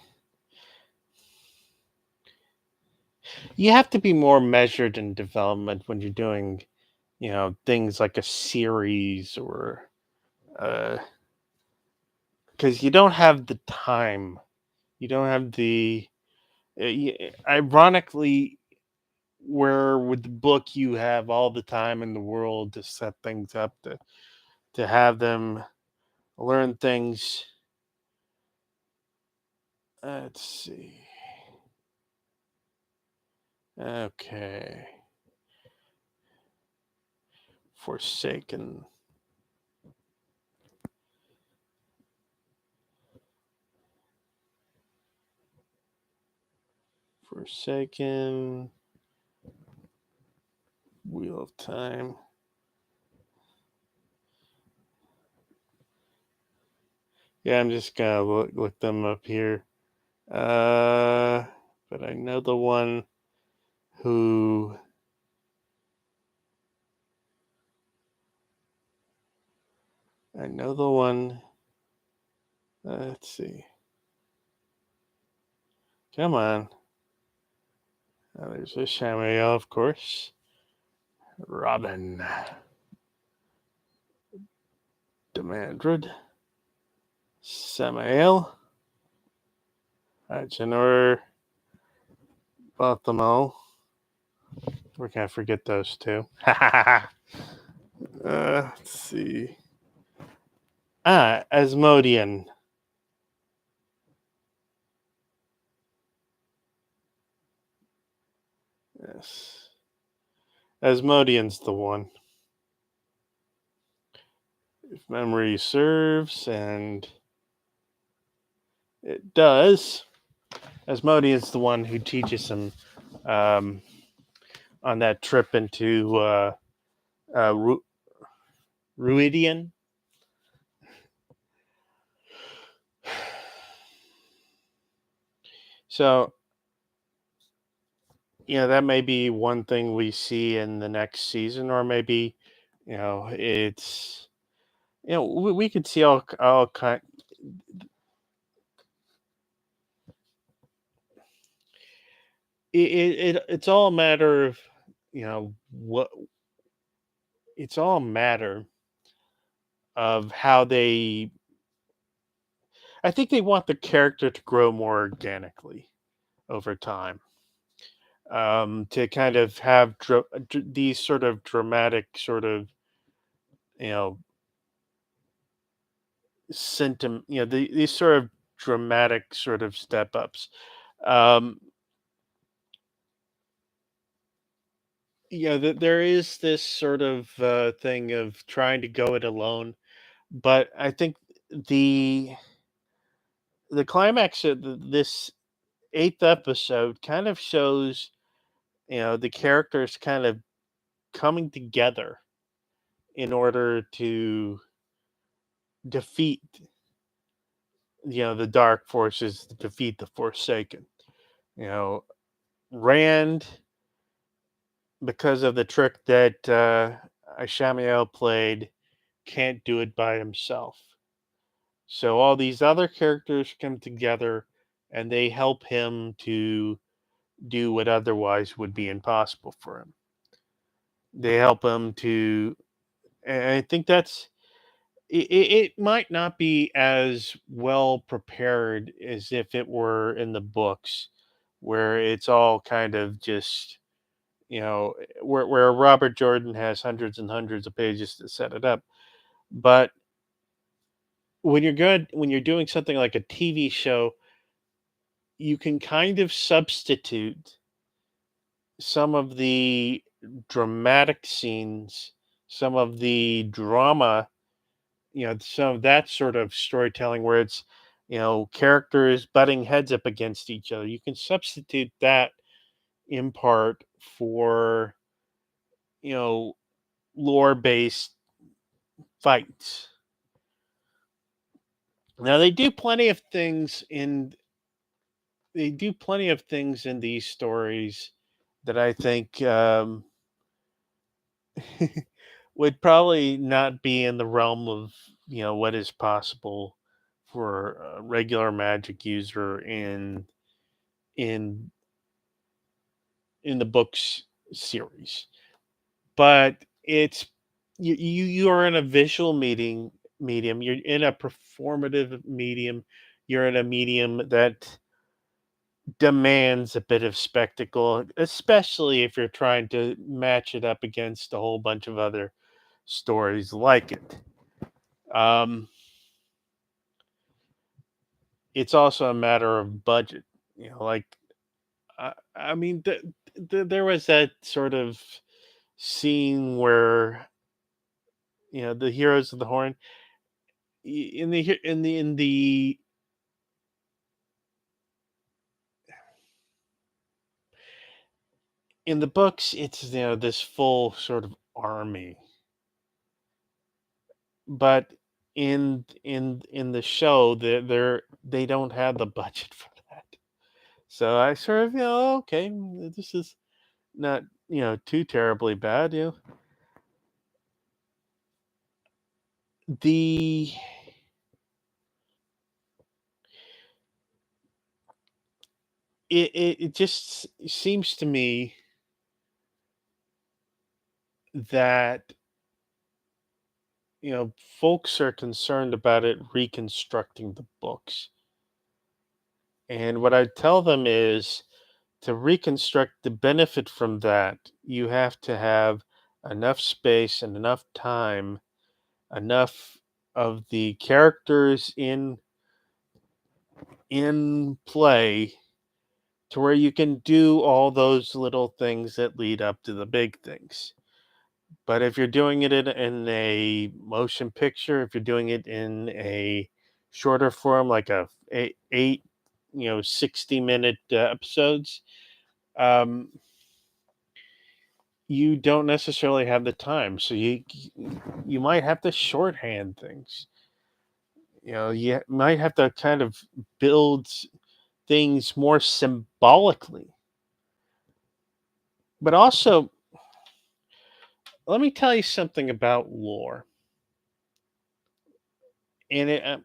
You have to be more measured in development when you're doing, things like a series or, because you don't have the time. You don't have the, ironically, where with the book you have all the time in the world to set things up to have them learn things. Let's see. Okay. Forsaken. Forsaken. Wheel of Time. Yeah, I'm just gonna look them up here. But I know the one who. I know the one. Let's see. Come on. There's a Samael, of course. Robin. Demandred. Samael. Agenor. Balthamo. We can't forget those two. Let's see. Asmodian. Yes. Asmodian's the one. If memory serves, and it does, Asmodian's the one who teaches him um, on that trip into Ruidian. So, that may be one thing we see in the next season, or maybe, it's, we could see all kind. It's all a matter of, what. It's all a matter of how they. I think they want the character to grow more organically over time, to kind of have these sort of dramatic sort of, you know these sort of dramatic sort of step ups. um there is this sort of thing of trying to go it alone, but I think the the climax of this eighth episode kind of shows, the characters kind of coming together in order to defeat the dark forces to defeat the Forsaken. You know, Rand, because of the trick that Ishamael played, can't do it by himself. So all these other characters come together and they help him to do what otherwise would be impossible for him. They help him to, and I think it might not be as well prepared as if it were in the books, where it's all kind of just, where Robert Jordan has hundreds and hundreds of pages to set it up. But when you're doing something like a TV show, you can kind of substitute some of the dramatic scenes, some of the drama, some of that sort of storytelling where it's, characters butting heads up against each other. You can substitute that in part for, you know, lore based fights. Now they do plenty of things in these stories that I think would probably not be in the realm of what is possible for a regular magic user in in the books series. But it's you are in a visual medium, you're in a performative medium, you're in a medium that demands a bit of spectacle, especially if you're trying to match it up against a whole bunch of other stories like it. Um, it's also a matter of budget. Like I mean, there was that sort of scene where the heroes of the Horn in the in the books, it's this full sort of army, but in the show, they don't have the budget for that. So I sort of, okay, this is not too terribly bad. The it just seems to me that folks are concerned about it reconstructing the books, and what I tell them is to reconstruct the benefit from that, you have to have enough space and enough time, enough of the characters in play to where you can do all those little things that lead up to the big things. But if you're doing it in a motion picture, if you're doing it in a shorter form, like eight 60-minute episodes, um, you don't necessarily have the time. So you might have to shorthand things. You might have to kind of build things more symbolically. But also, let me tell you something about lore. And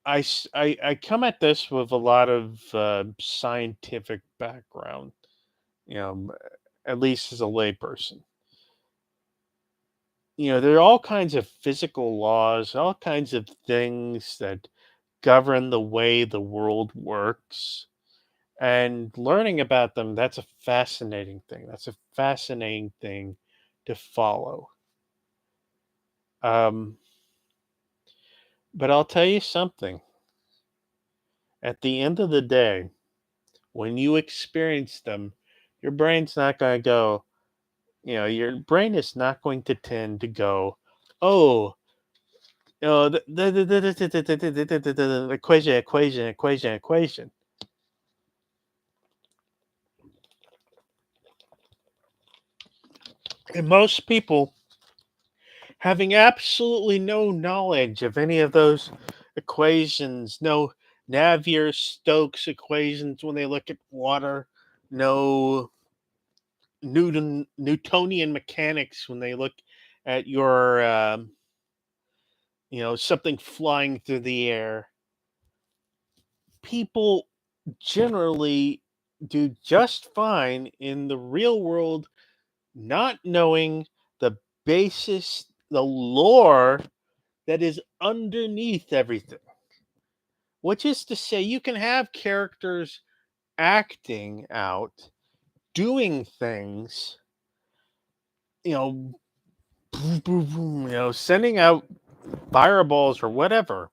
I come at this with a lot of scientific background, you know, at least as a layperson. There are all kinds of physical laws, all kinds of things that govern the way the world works. And learning about them, that's a fascinating thing. That's a fascinating thing to follow. Um, but I'll tell you something. At the end of the day, when you experience them, your brain's not going to go, your brain is not going to tend to go, oh, equation, equation, equation, equation. And most people, having absolutely no knowledge of any of those equations, no Navier-Stokes equations when they look at water, no Newtonian mechanics when they look at your something flying through the air. People generally do just fine in the real world, not knowing the basis, the lore that is underneath everything. Which is to say, you can have characters acting out, doing things, you know, boom, boom, boom, sending out fireballs or whatever,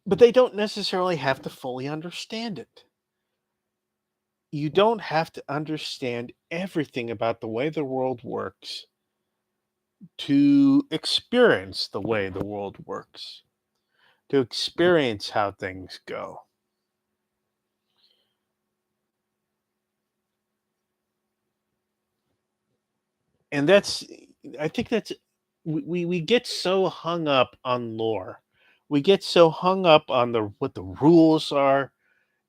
but they don't necessarily have to fully understand it. You don't have to understand everything about the way the world works to experience the way the world works, to experience how things go. And I think that's we get so hung up on lore. We get so hung up on the what the rules are,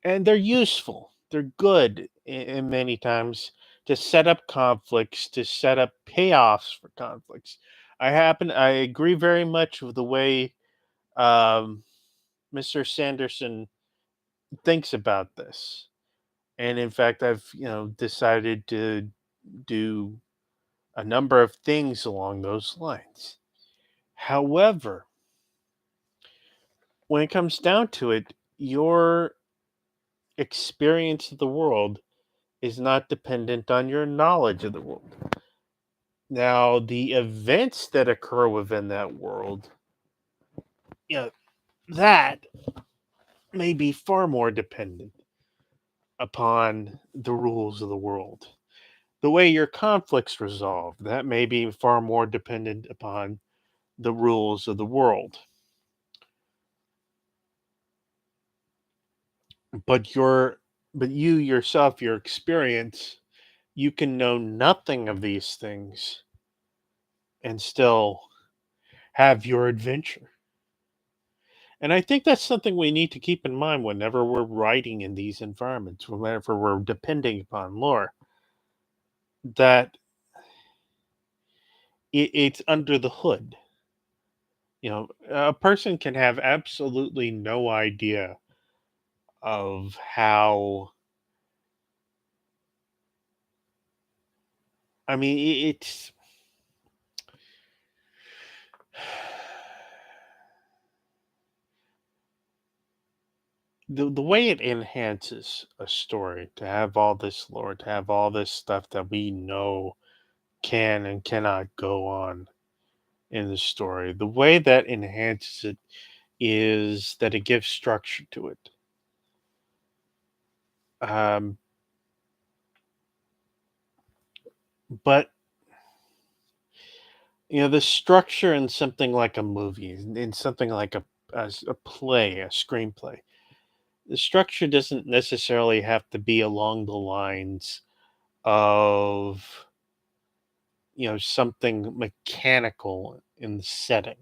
and they're useful. They're good in many times to set up conflicts, to set up payoffs for conflicts. I agree very much with the way um, Mr. Sanderson thinks about this. And in fact, I've decided to do a number of things along those lines. However, when it comes down to it, your experience of the world is not dependent on your knowledge of the world. Now, the events that occur within that world, you know, that may be far more dependent upon the rules of the world. The way your conflicts resolve, that may be far more dependent upon the rules of the world. But you yourself, your experience, you can know nothing of these things and still have your adventure. And I think that's something we need to keep in mind whenever we're writing in these environments, whenever we're depending upon lore, that it's under the hood. A person can have absolutely no idea of how. I mean, it's the way it enhances a story to have all this lore, to have all this stuff that we know can and cannot go on in the story. The way that enhances it is that it gives structure to it. Um, but the structure in something like a movie, in something like a play, a screenplay, the structure doesn't necessarily have to be along the lines of something mechanical in the setting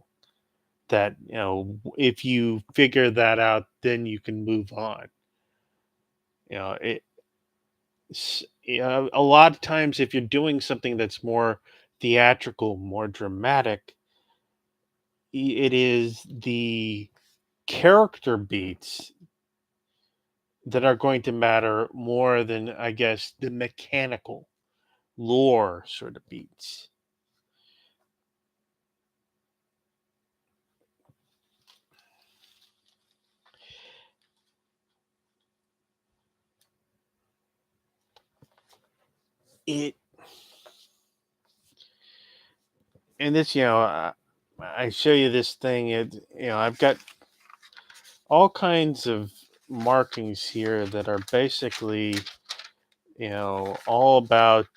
that if you figure that out then you can move on. It a lot of times if you're doing something that's more theatrical, more dramatic, it is the character beats that are going to matter more than, I guess, the mechanical lore sort of beats. It and this, I show you this thing. I've got all kinds of markings here that are basically, all about,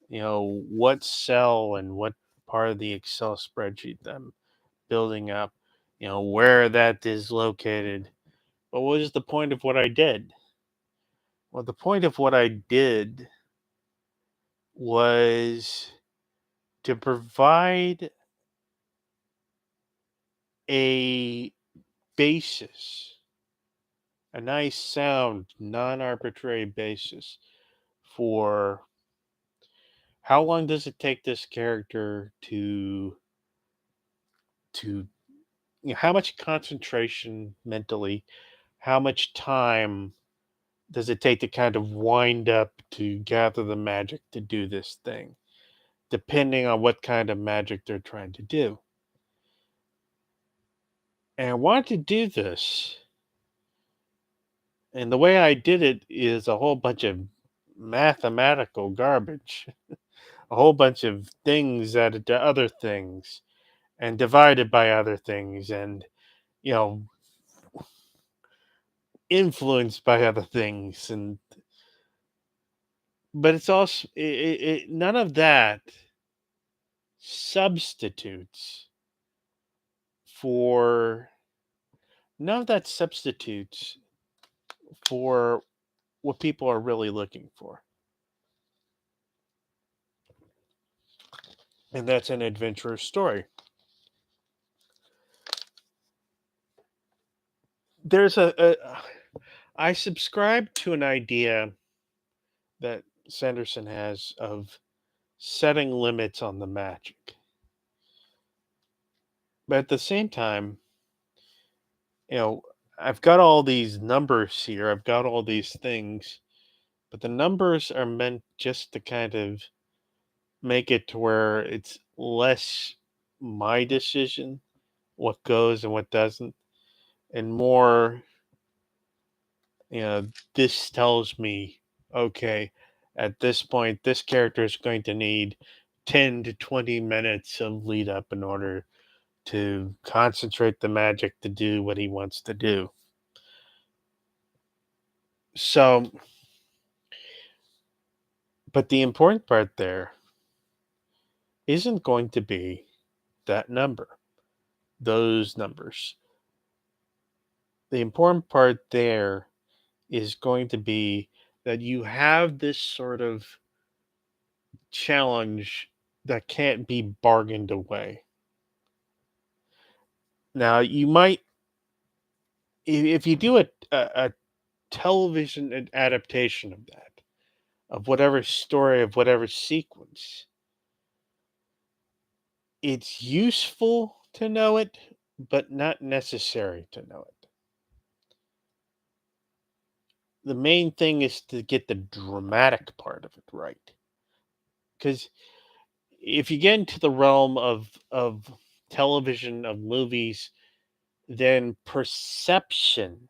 what cell and what part of the Excel spreadsheet that I'm building up, where that is located. But what was the point of what I did? Well, the point of what I did was to provide a basis, a nice sound, non-arbitrary basis for how long does it take this character to how much concentration mentally, how much time does it take to kind of wind up to gather the magic to do this thing, depending on what kind of magic they're trying to do. And I wanted to do this, and the way I did it is a whole bunch of mathematical garbage, a whole bunch of things added to other things and divided by other things and, you know, influenced by other things. And but it's also none of that substitutes for none of that substitutes for what people are really looking for, and that's an adventurous story. There's I subscribe to an idea that Sanderson has of setting limits on the magic. But at the same time, you know, I've got all these numbers here, I've got all these things, but the numbers are meant just to kind of make it to where it's less my decision what goes and what doesn't, and more, you know, this tells me, okay, at this point, this character is going to need 10 to 20 minutes of lead up in order to concentrate the magic to do what he wants to do. So, but the important part there isn't going to be that number, those numbers. The important part there is going to be that you have this sort of challenge that can't be bargained away. Now, you might, if you do a television adaptation of that, of whatever story, of whatever sequence, it's useful to know it, but not necessary to know it. The main thing is to get the dramatic part of it right. Because if you get into the realm of television, of movies, then perception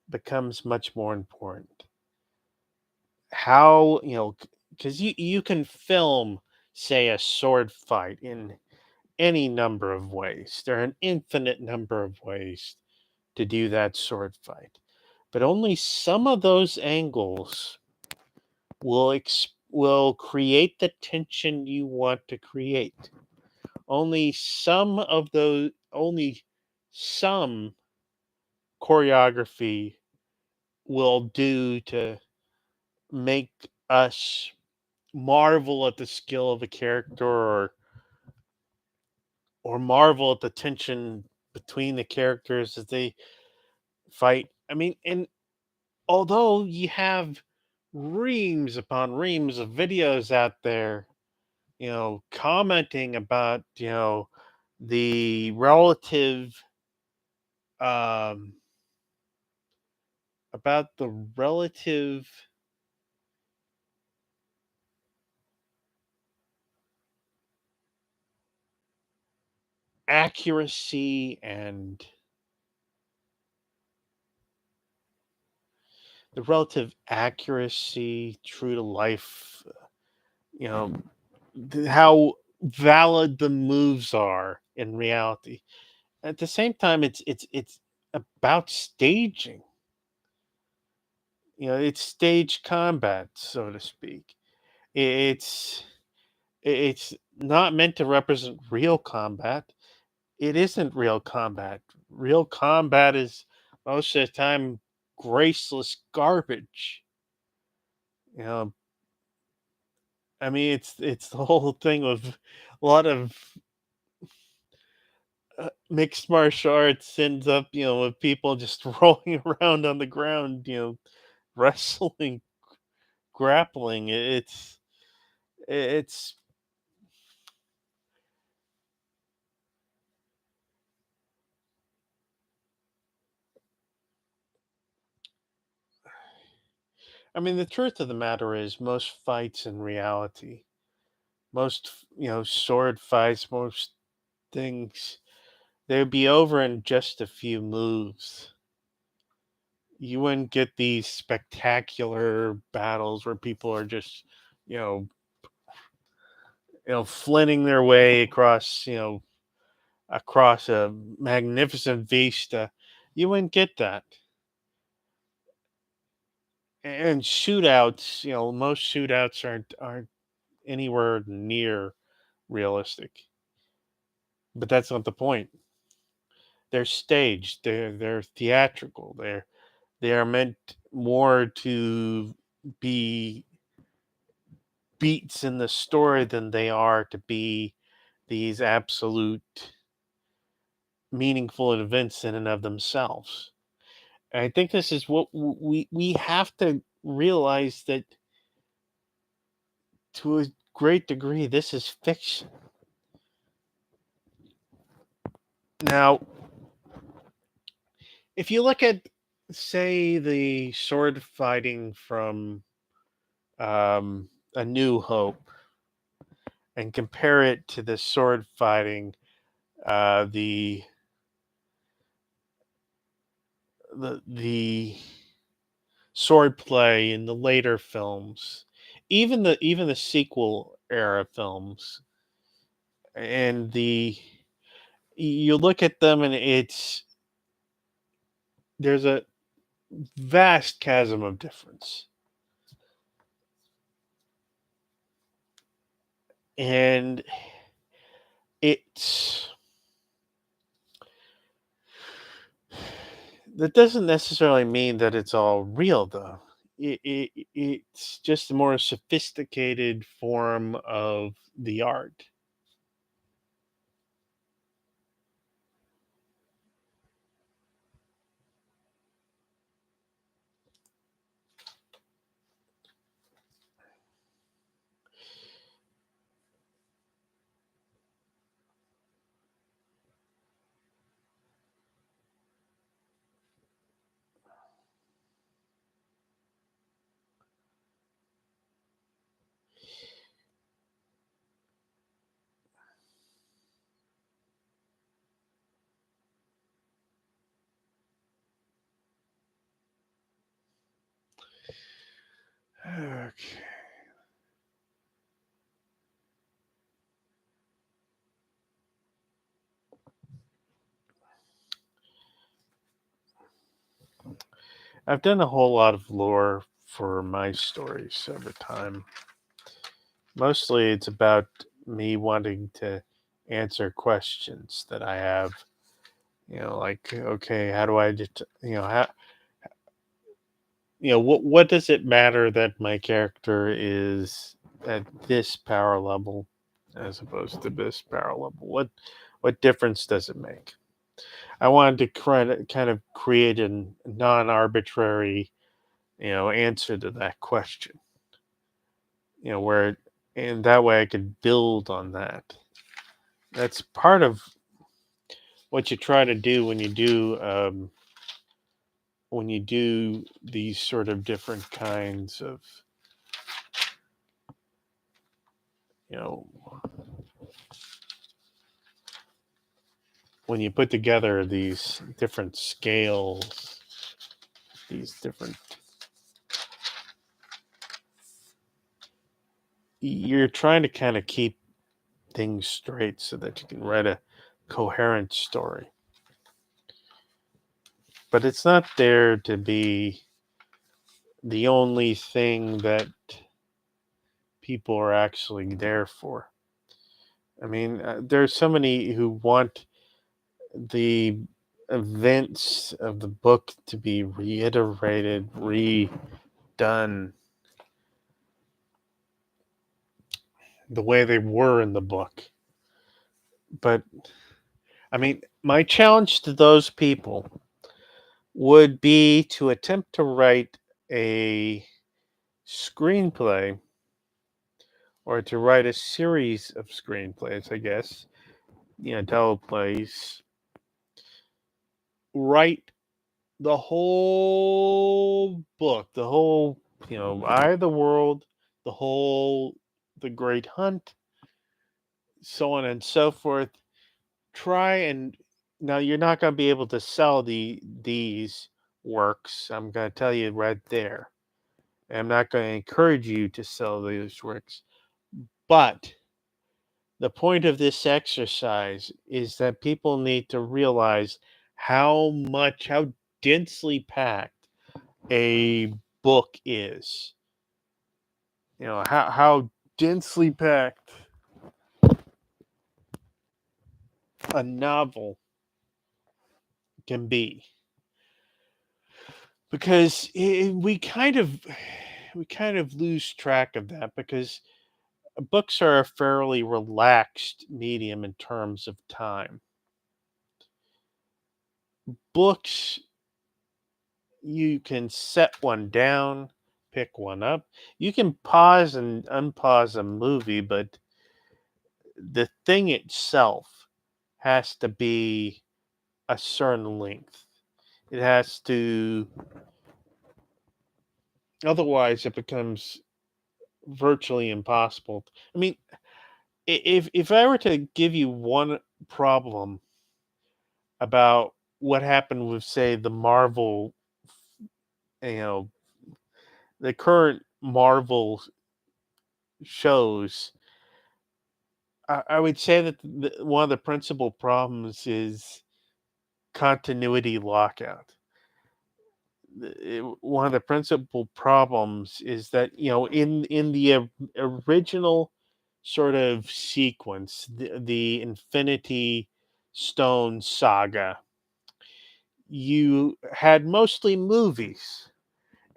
becomes much more important. How, you know, because you can film, say, a sword fight in any number of ways. There are an infinite number of ways to do that sword fight, but only some of those angles will create the tension you want to create. Only some choreography will do to make us marvel at the skill of a character, or marvel at the tension between the characters as they fight. I mean, and although you have reams upon reams of videos out there, you know, commenting about, you know, the um relative accuracy and true to life, you know, how valid the moves are in reality. At the same time, it's about staging. You know, it's stage combat, so to speak. It's it's not meant to represent real combat. It isn't real combat. Real combat is most of the time graceless garbage. You know, I mean, it's the whole thing of a lot of mixed martial arts ends up, with people just rolling around on the ground, wrestling, grappling. It's. I mean, the truth of the matter is, most fights in reality, most sword fights, most things, they'd be over in just a few moves. You wouldn't get these spectacular battles where people are just, you know, flinting their way across, across a magnificent vista. You wouldn't get that. And shootouts, most shootouts aren't anywhere near realistic. But that's not the point. They're staged. They're theatrical. They are meant more to be beats in the story than they are to be these absolute meaningful events in and of themselves. And I think this is what we have to realize, that to a great degree this is fiction. Now, if you look at, say, the sword fighting from A New Hope, and compare it to the sword fighting, the the sword play in the later films, even the sequel era films, and you look at them, and there's a vast chasm of difference. And it's that doesn't necessarily mean that it's all real, though. It's just a more sophisticated form of the art. Okay. I've done a whole lot of lore for my stories over time. Mostly it's about me wanting to answer questions that I have. Like, okay, how do I just, what does it matter that my character is at this power level as opposed to this power level? What difference does it make? I wanted to kind of create a non-arbitrary, answer to that question. Where, and that way I could build on that. That's part of what you try to do when you do these sort of different kinds of, you know when you put together these different scales, these different, you're trying to kind of keep things straight so that you can write a coherent story. But it's not there to be the only thing that people are actually there for. I mean, there's so many who want the events of the book to be reiterated, redone the way they were in the book. But I mean, my challenge to those people would be to attempt to write a screenplay or to write a series of screenplays, I guess, teleplays, write the whole book, the whole, Eye of the World, the whole, The Great Hunt, so on and so forth. Try and now you're not going to be able to sell these works. I'm going to tell you right there. I'm not going to encourage you to sell these works, but the point of this exercise is that people need to realize how densely packed a book is. How densely packed a novel can be, because we kind of lose track of that, because books are a fairly relaxed medium in terms of time. Books, you can set one down, pick one up. You can pause and unpause a movie, but the thing itself has to be a certain length. It has to, otherwise, it becomes virtually impossible. I mean, if I were to give you one problem about what happened with, say, the Marvel, you know, the current Marvel shows, I would say that one of the principal problems is continuity lockout. One of the principal problems is that, in the original sort of sequence, the Infinity Stone saga, you had mostly movies,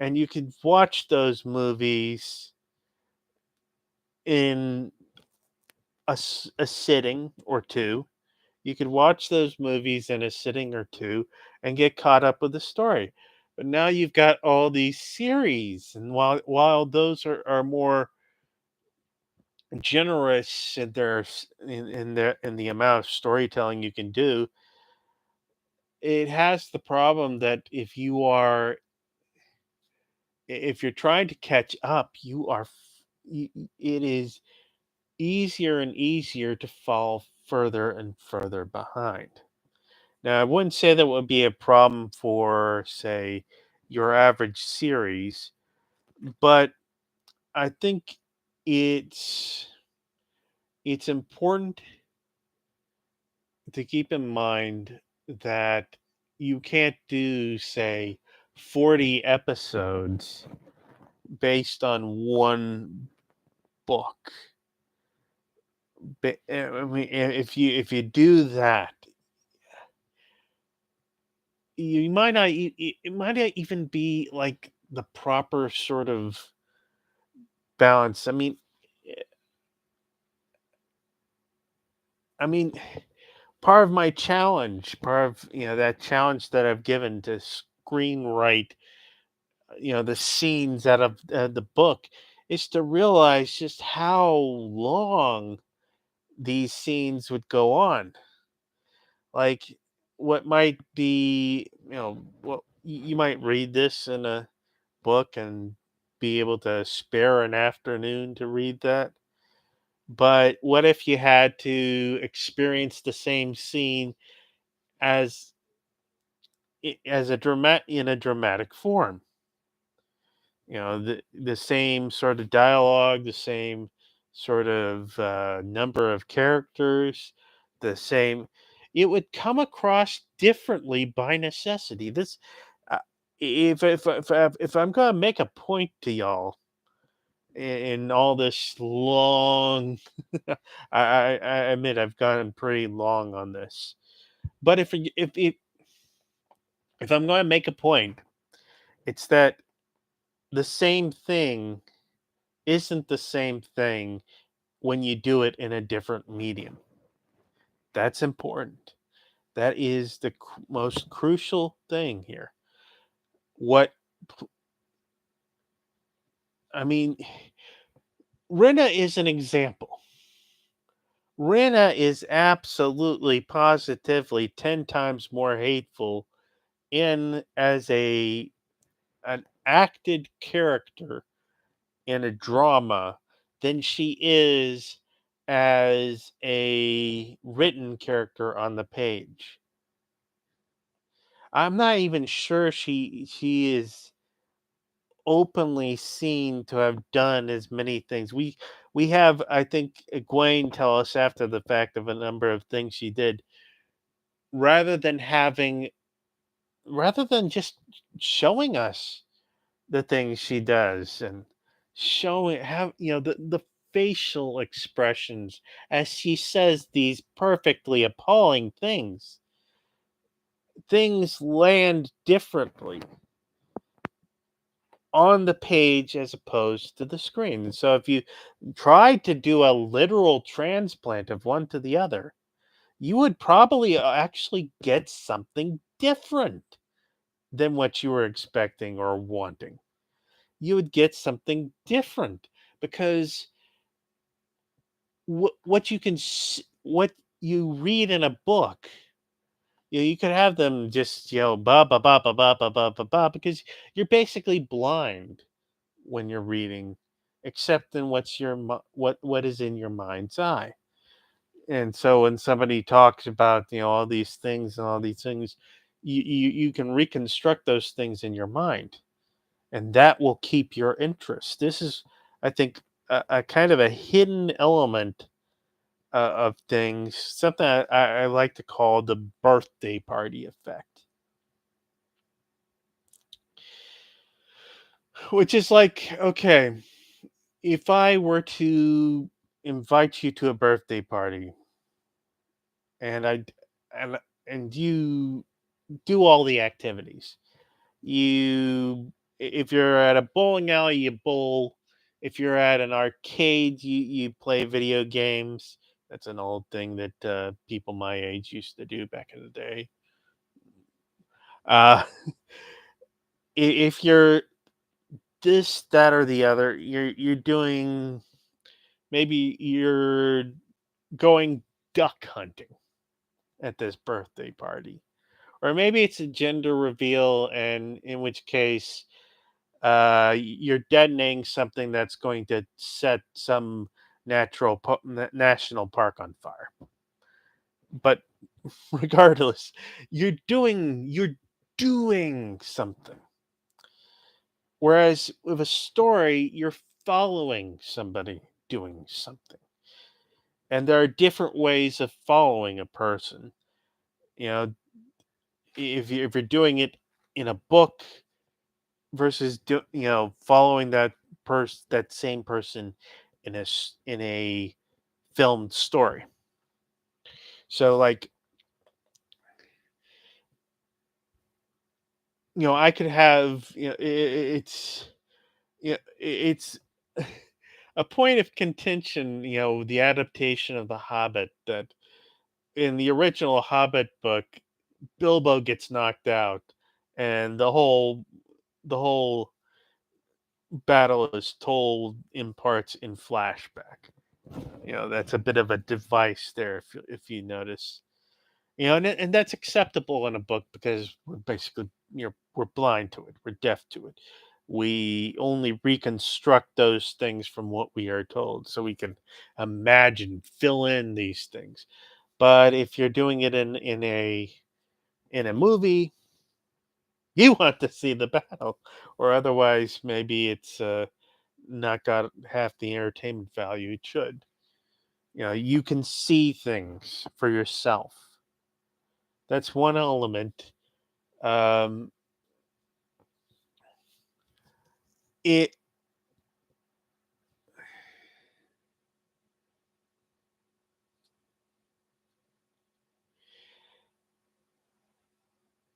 and you could watch those movies in a sitting or two. You could watch those movies in a sitting or two and get caught up with the story. But now you've got all these series, and while those are more generous in the amount of storytelling you can do, it has the problem that if you're trying to catch up, it is easier and easier to fall further and further behind. Now, I wouldn't say that would be a problem for, say, your average series, but I think it's it's important to keep in mind that you can't do, say, 40 episodes based on one book. I mean, if you do that, you might not. It might not even be like the proper sort of balance. Eh, I mean, part of my challenge, part of that challenge that I've given to screenwrite, the scenes out of the book, is to realize just how long these scenes would go on. Like, what might be, well, you might read this in a book and be able to spare an afternoon to read that. But what if you had to experience the same scene as as in a dramatic form? The same sort of dialogue, the same sort of number of characters, the same. It would come across differently by necessity. This, uh, if I'm gonna make a point to y'all in all this long, I admit I've gotten pretty long on this. But if I'm going to make a point, it's that the same thing isn't the same thing when you do it in a different medium. That's important. That is the most crucial thing here. What I mean, Rena is an example. Rena is absolutely, positively 10 times more hateful in as an acted character in a drama than she is as a written character on the page. I'm not even sure she is openly seen to have done as many things. We have, I think, Egwene tell us after the fact of a number of things she did, rather than having rather than just showing us the things she does and showing have the facial expressions as she says these perfectly appalling things land differently on the page as opposed to the screen. And so if you tried to do a literal transplant of one to the other, you would probably actually get something different than what you were expecting or wanting. You would get something different because what you read in a book, you could have them just ba ba ba ba ba ba ba ba ba because you're basically blind when you're reading, except in what is in your mind's eye. And so when somebody talks about all these things and all these things, you can reconstruct those things in your mind, and that will keep your interest. This is, I think, a kind of a hidden element of things, something I like to call the birthday party effect, which is like, okay, if I were to invite you to a birthday party and and you do all the activities, if you're at a bowling alley, you bowl. If you're at an arcade, you play video games. That's an old thing that people my age used to do back in the day. Uh, if you're this, that, or the other, you're doing, maybe you're going duck hunting at this birthday party, or maybe it's a gender reveal, and in which case you're detonating something that's going to set some national park on fire. But regardless, you're doing something. Whereas with a story, you're following somebody doing something. And there are different ways of following a person. You know, if you're doing it in a book versus following that same person in a filmed story. So like, I could have, it's it's a point of contention, the adaptation of The Hobbit, that in the original Hobbit book, Bilbo gets knocked out, and the whole battle is told in parts in flashback. That's a bit of a device there, if you notice. And that's acceptable in a book because we're basically, we're blind to it, we're deaf to it. We only reconstruct those things from what we are told, so we can imagine, fill in these things. But if you're doing it in a movie, you want to see the battle, or otherwise maybe it's not got half the entertainment value it should. You can see things for yourself. That's one element. Um, it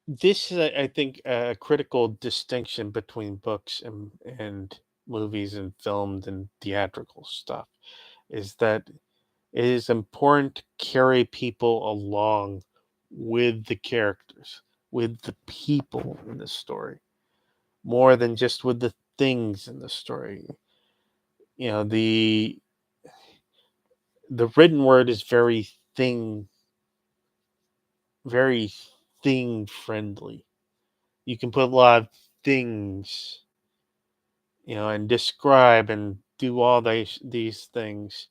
This is, I think, a critical distinction between books and movies and filmed and theatrical stuff, is that it is important to carry people along with the characters, with the people in the story, more than just with the things in the story. You know, the written word is very thing friendly. You can put a lot of things, and describe and do all these things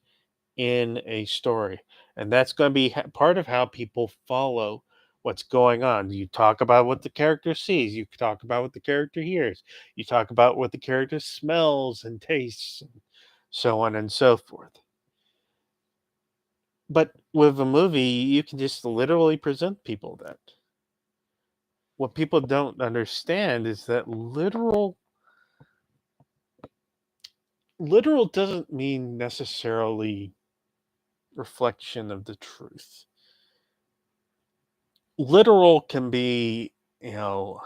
in a story. And that's going to be part of how people follow what's going on. You talk about what the character sees, you talk about what the character hears, you talk about what the character smells and tastes, and so on and so forth. But with a movie, you can just literally present people that. What people don't understand is that literal doesn't mean necessarily reflection of the truth. Literal can be, you know,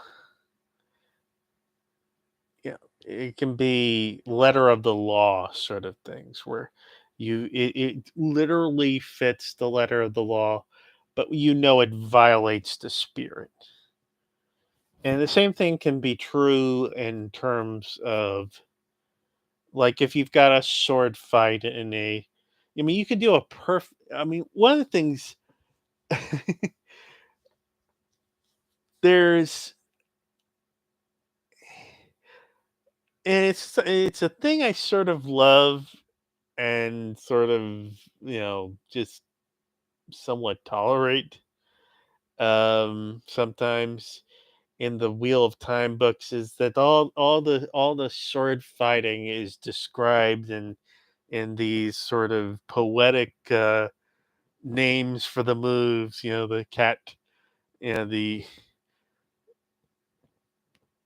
yeah, it can be letter of the law sort of things where it literally fits the letter of the law, but it violates the spirit. And the same thing can be true in terms of, like, if you've got a sword fight I mean, you could do a perfect. I mean, one of the things there's, and it's a thing I sort of love and sort of, just somewhat tolerate sometimes in the Wheel of Time books, is that all the sword fighting is described in these sort of poetic names for the moves. The cat, the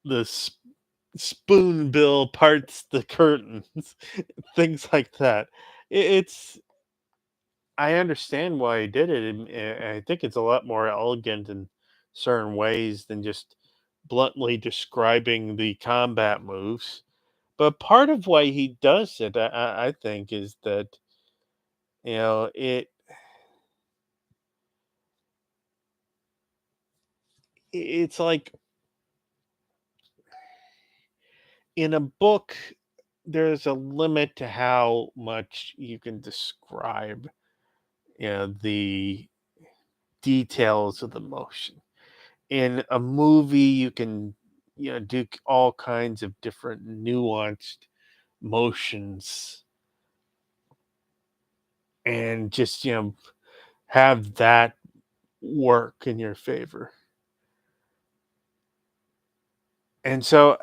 the s- spoonbill parts the curtains, things like that. It's I understand why he did it, and I think it's a lot more elegant in certain ways than just bluntly describing the combat moves. But part of why he does it, I think, is that you know it it's like in a book, there's a limit to how much you can describe, the details of the motion. In a movie, you can, do all kinds of different nuanced motions and just, have that work in your favor. And so,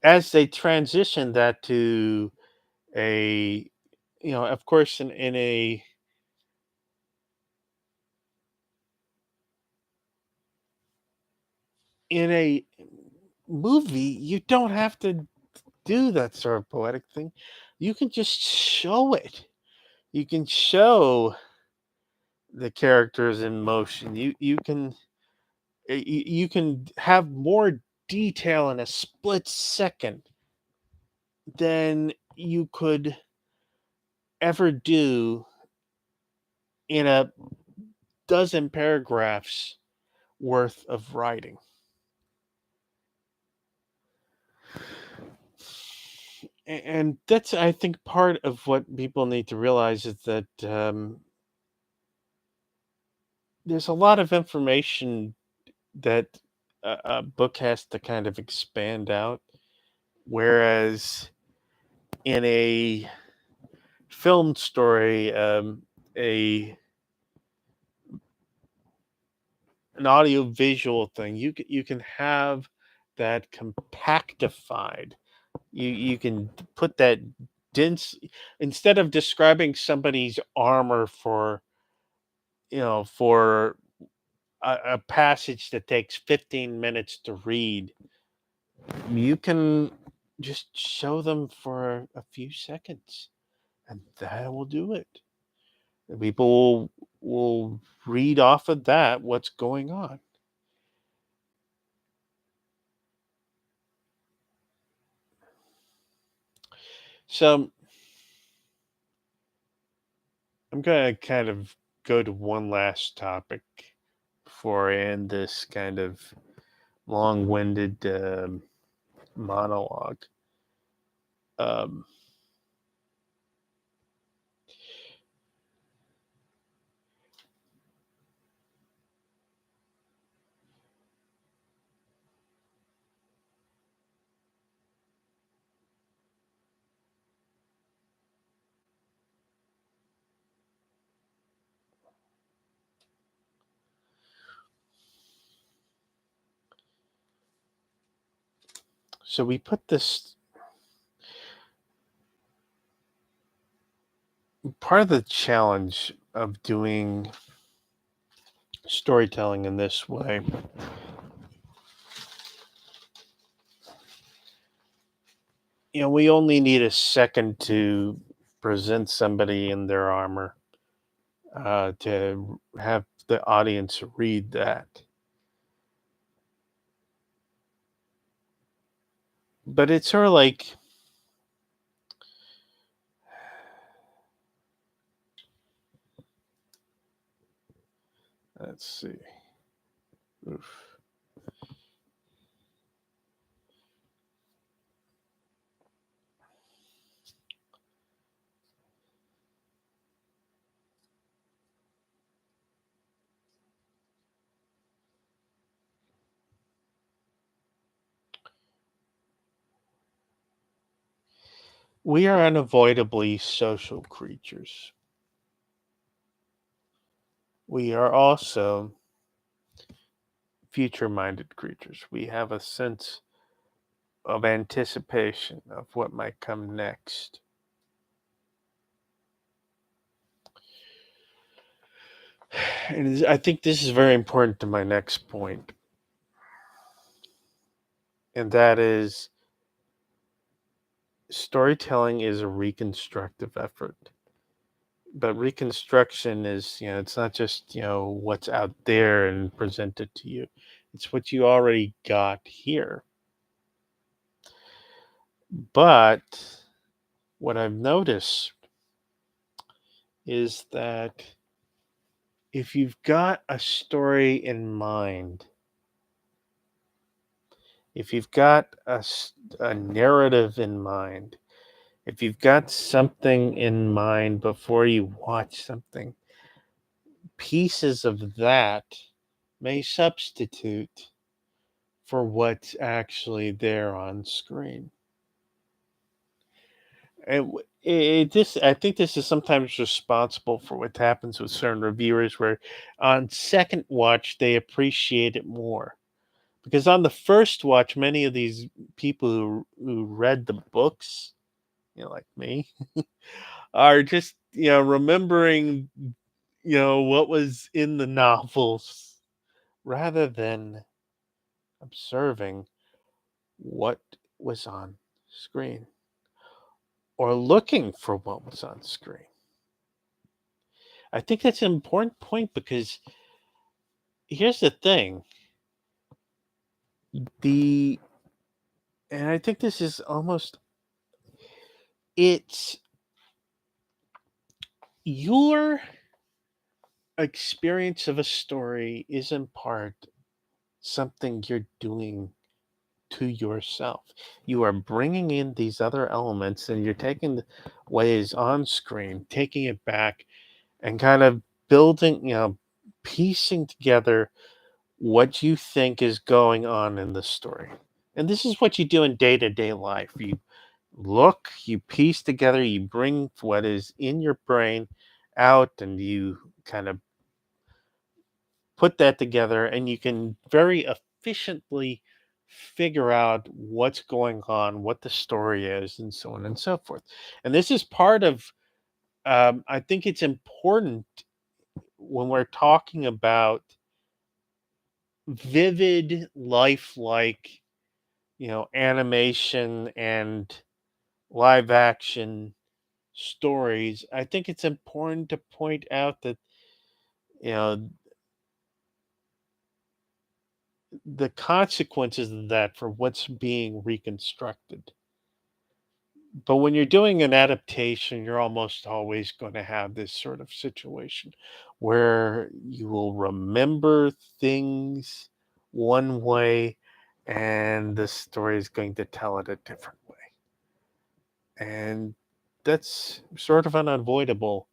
as they transition that to a, of course, in a movie, you don't have to do that sort of poetic thing. You can just show it. You can show the characters in motion. You can have more detail in a split second than you could ever do in a dozen paragraphs worth of writing. And that's, I think, part of what people need to realize is that there's a lot of information that a book has to kind of expand out, whereas in a film story, a an audio visual thing, you can have that compactified. You can put that dense, instead of describing somebody's armor for a passage that takes 15 minutes to read, you can just show them for a few seconds, and that will do it. And people will read off of that what's going on. So I'm going to kind of go to one last topic for in this kind of long-winded monologue. Um, so we put this part of the challenge of doing storytelling in this way. We only need a second to present somebody in their armor, to have the audience read that. But it's sort of like, let's see. Oof. We are unavoidably social creatures. We are also future minded creatures. We have a sense of anticipation of what might come next. And I think this is very important to my next point, and that is storytelling is a reconstructive effort. But reconstruction is, it's not just, what's out there and presented to you, it's what you already got here. But what I've noticed is that if you've got a story in mind, if you've got a narrative in mind, if you've got something in mind before you watch something, pieces of that may substitute for what's actually there on screen. I think this is sometimes responsible for what happens with certain reviewers, where on second watch they appreciate it more, because on the first watch, many of these people who read the books, like me, are just remembering what was in the novels rather than observing what was on screen or looking for what was on screen. I think that's an important point, because here's the thing. The and I think this is almost it's your experience of a story is in part something you're doing to yourself. You are bringing in these other elements and you're taking what is on screen, taking it back, and kind of building, piecing together what you think is going on in the story. And this is what you do in day to day life. You look, you piece together, you bring what is in your brain out, and you kind of put that together, and you can very efficiently figure out what's going on, what the story is, and so on and so forth. And this is part of, I think it's important when we're talking about vivid, lifelike, animation and live action stories. I think it's important to point out that, you know, the consequences of that for what's being reconstructed. But when you're doing an adaptation, you're almost always going to have this sort of situation where you will remember things one way and the story is going to tell it a different way. And that's sort of unavoidable,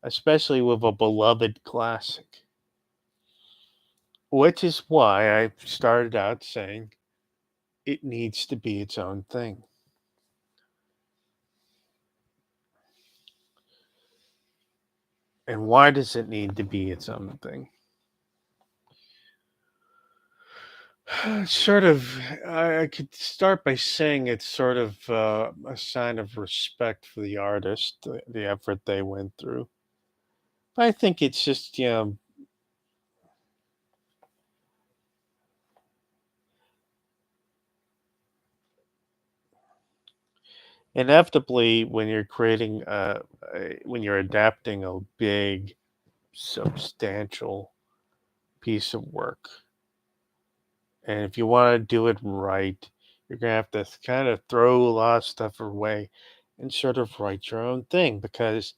especially with a beloved classic, which is why I started out saying it needs to be its own thing. And why does it need to be its own thing? Sort of, I could start by saying it's sort of a sign of respect for the artist, the effort they went through. But I think it's just, inevitably when you're creating, when you're adapting a big, substantial piece of work, and if you want to do it right, you're going to have to kind of throw a lot of stuff away and sort of write your own thing because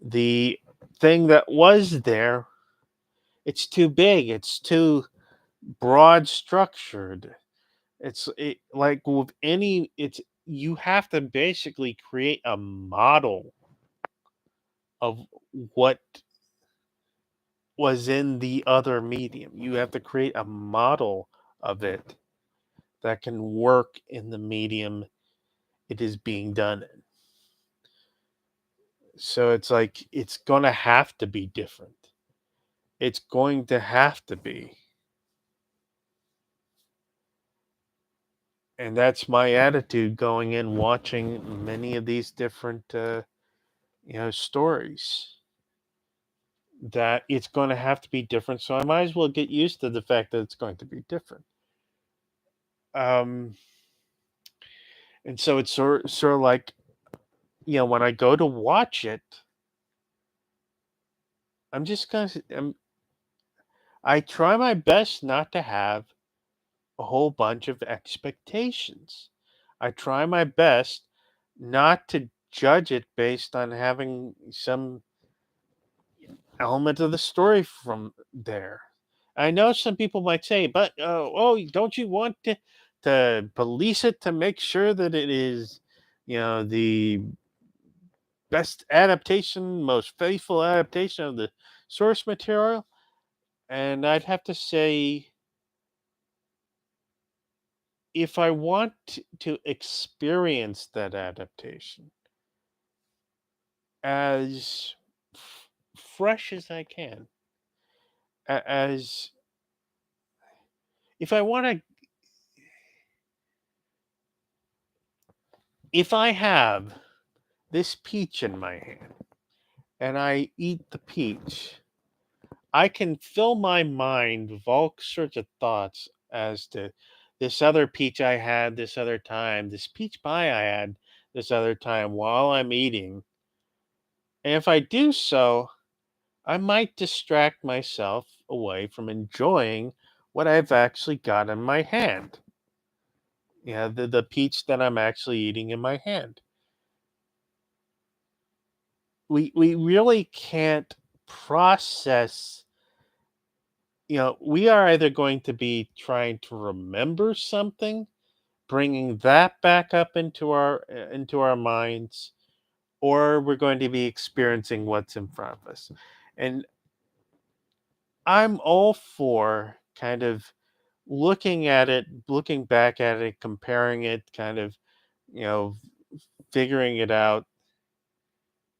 the thing that was there, it's too big, it's too broad structured. Like with any, it's you have to basically create a model of what was in the other medium. You have to create a model of it that can work in the medium it is being done in. So it's like it's going to have to be different. It's going to have to be. And that's my attitude going in watching many of these different stories, that it's going to have to be different, so I might as well get used to the fact that it's going to be different. um and so it's sort of like, when I go to watch it, I'm just gonna I try my best not to have a whole bunch of expectations. I try my best not to judge it based on having some element of the story from there. I know some people might say, but oh, don't you want to police it to make sure that it is, the best adaptation, most faithful adaptation of the source material? And I'd have to say, if I want to experience that adaptation as fresh as I can, as if I want to, if I have this peach in my hand and I eat the peach, I can fill my mind with all sorts of thoughts as to this other peach I had this other time, this peach pie I had this other time while I'm eating. And if I do so, I might distract myself away from enjoying what I've actually got in my hand. Yeah, the peach that I'm actually eating in my hand. We really can't process. We are either going to be trying to remember something, bringing that back up into our minds, or we're going to be experiencing what's in front of us. And I'm all for kind of looking at it, looking back at it, comparing it, kind of, you know, figuring it out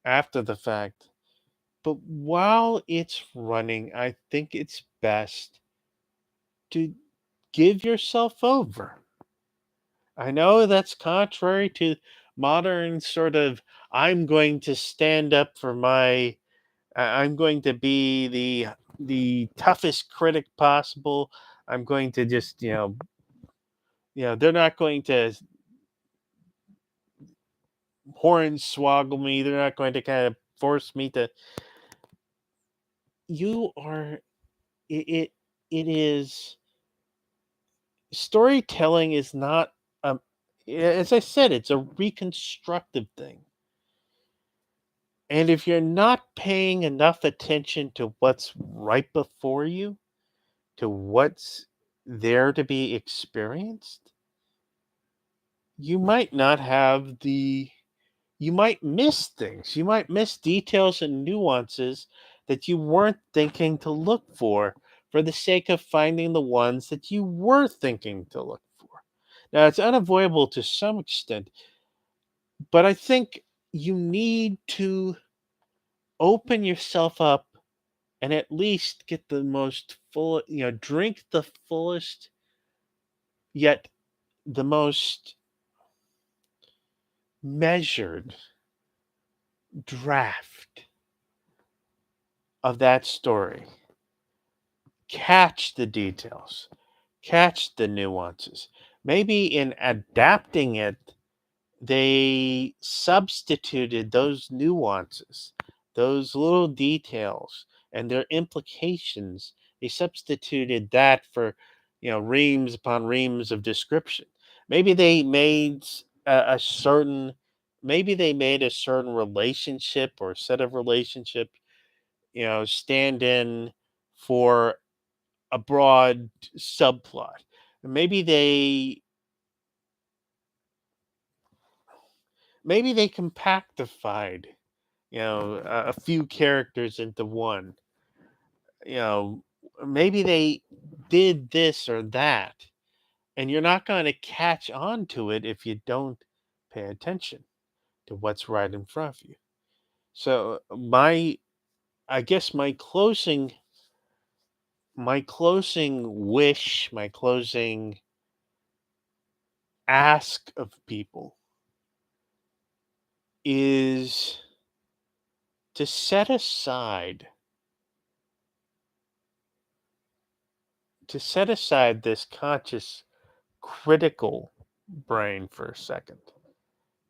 after the fact. But while it's running, I think it's best to give yourself over. I know that's contrary to modern sort of, I'm going to stand up for I'm going to be the toughest critic possible. I'm going to just, they're not going to hornswoggle me. They're not going to kind of force me to. You are it. It is storytelling is not. as I said, it's a reconstructive thing. And if you're not paying enough attention to what's right before you, to what's there to be experienced, you might not have the you might miss things. You might miss details and nuances that you weren't thinking to look for the sake of finding the ones that you were thinking to look for. Now, it's unavoidable to some extent, but I think you need to open yourself up and at least get the most full, drink the fullest, yet the most measured draft of that story. Catch the details, catch the nuances. Maybe in adapting it, they substituted those nuances, those little details and their implications. They substituted that for, reams upon reams of description. Maybe they made a certain, maybe they made a certain relationship or set of relationship, stand in for a broad subplot. Maybe they maybe they compactified, a few characters into one. You know, maybe they did this or that, and you're not going to catch on to it if you don't pay attention to what's right in front of you. So I guess my closing wish, my closing ask of people is to set aside this conscious critical brain for a second,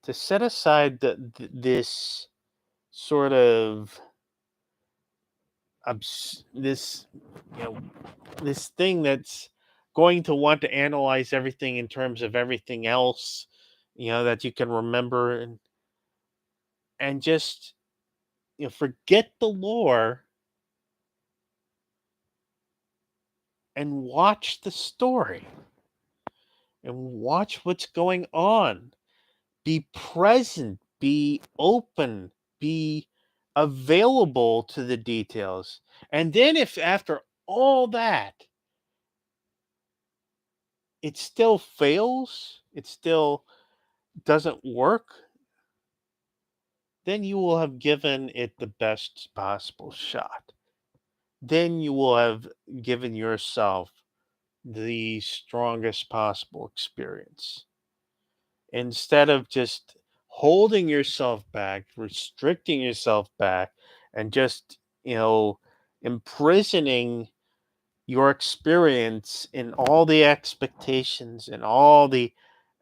to set aside this sort of this, you know this thing that's going to want to analyze everything in terms of everything else, that you can remember, and just, forget the lore and watch the story and watch what's going on. Be present, be open, be available to the details. And then, if after all that it still fails, it still doesn't work, then you will have given it the best possible shot. Then you will have given yourself the strongest possible experience. Instead of just holding yourself back, restricting yourself back, and just, imprisoning your experience in all the expectations and all the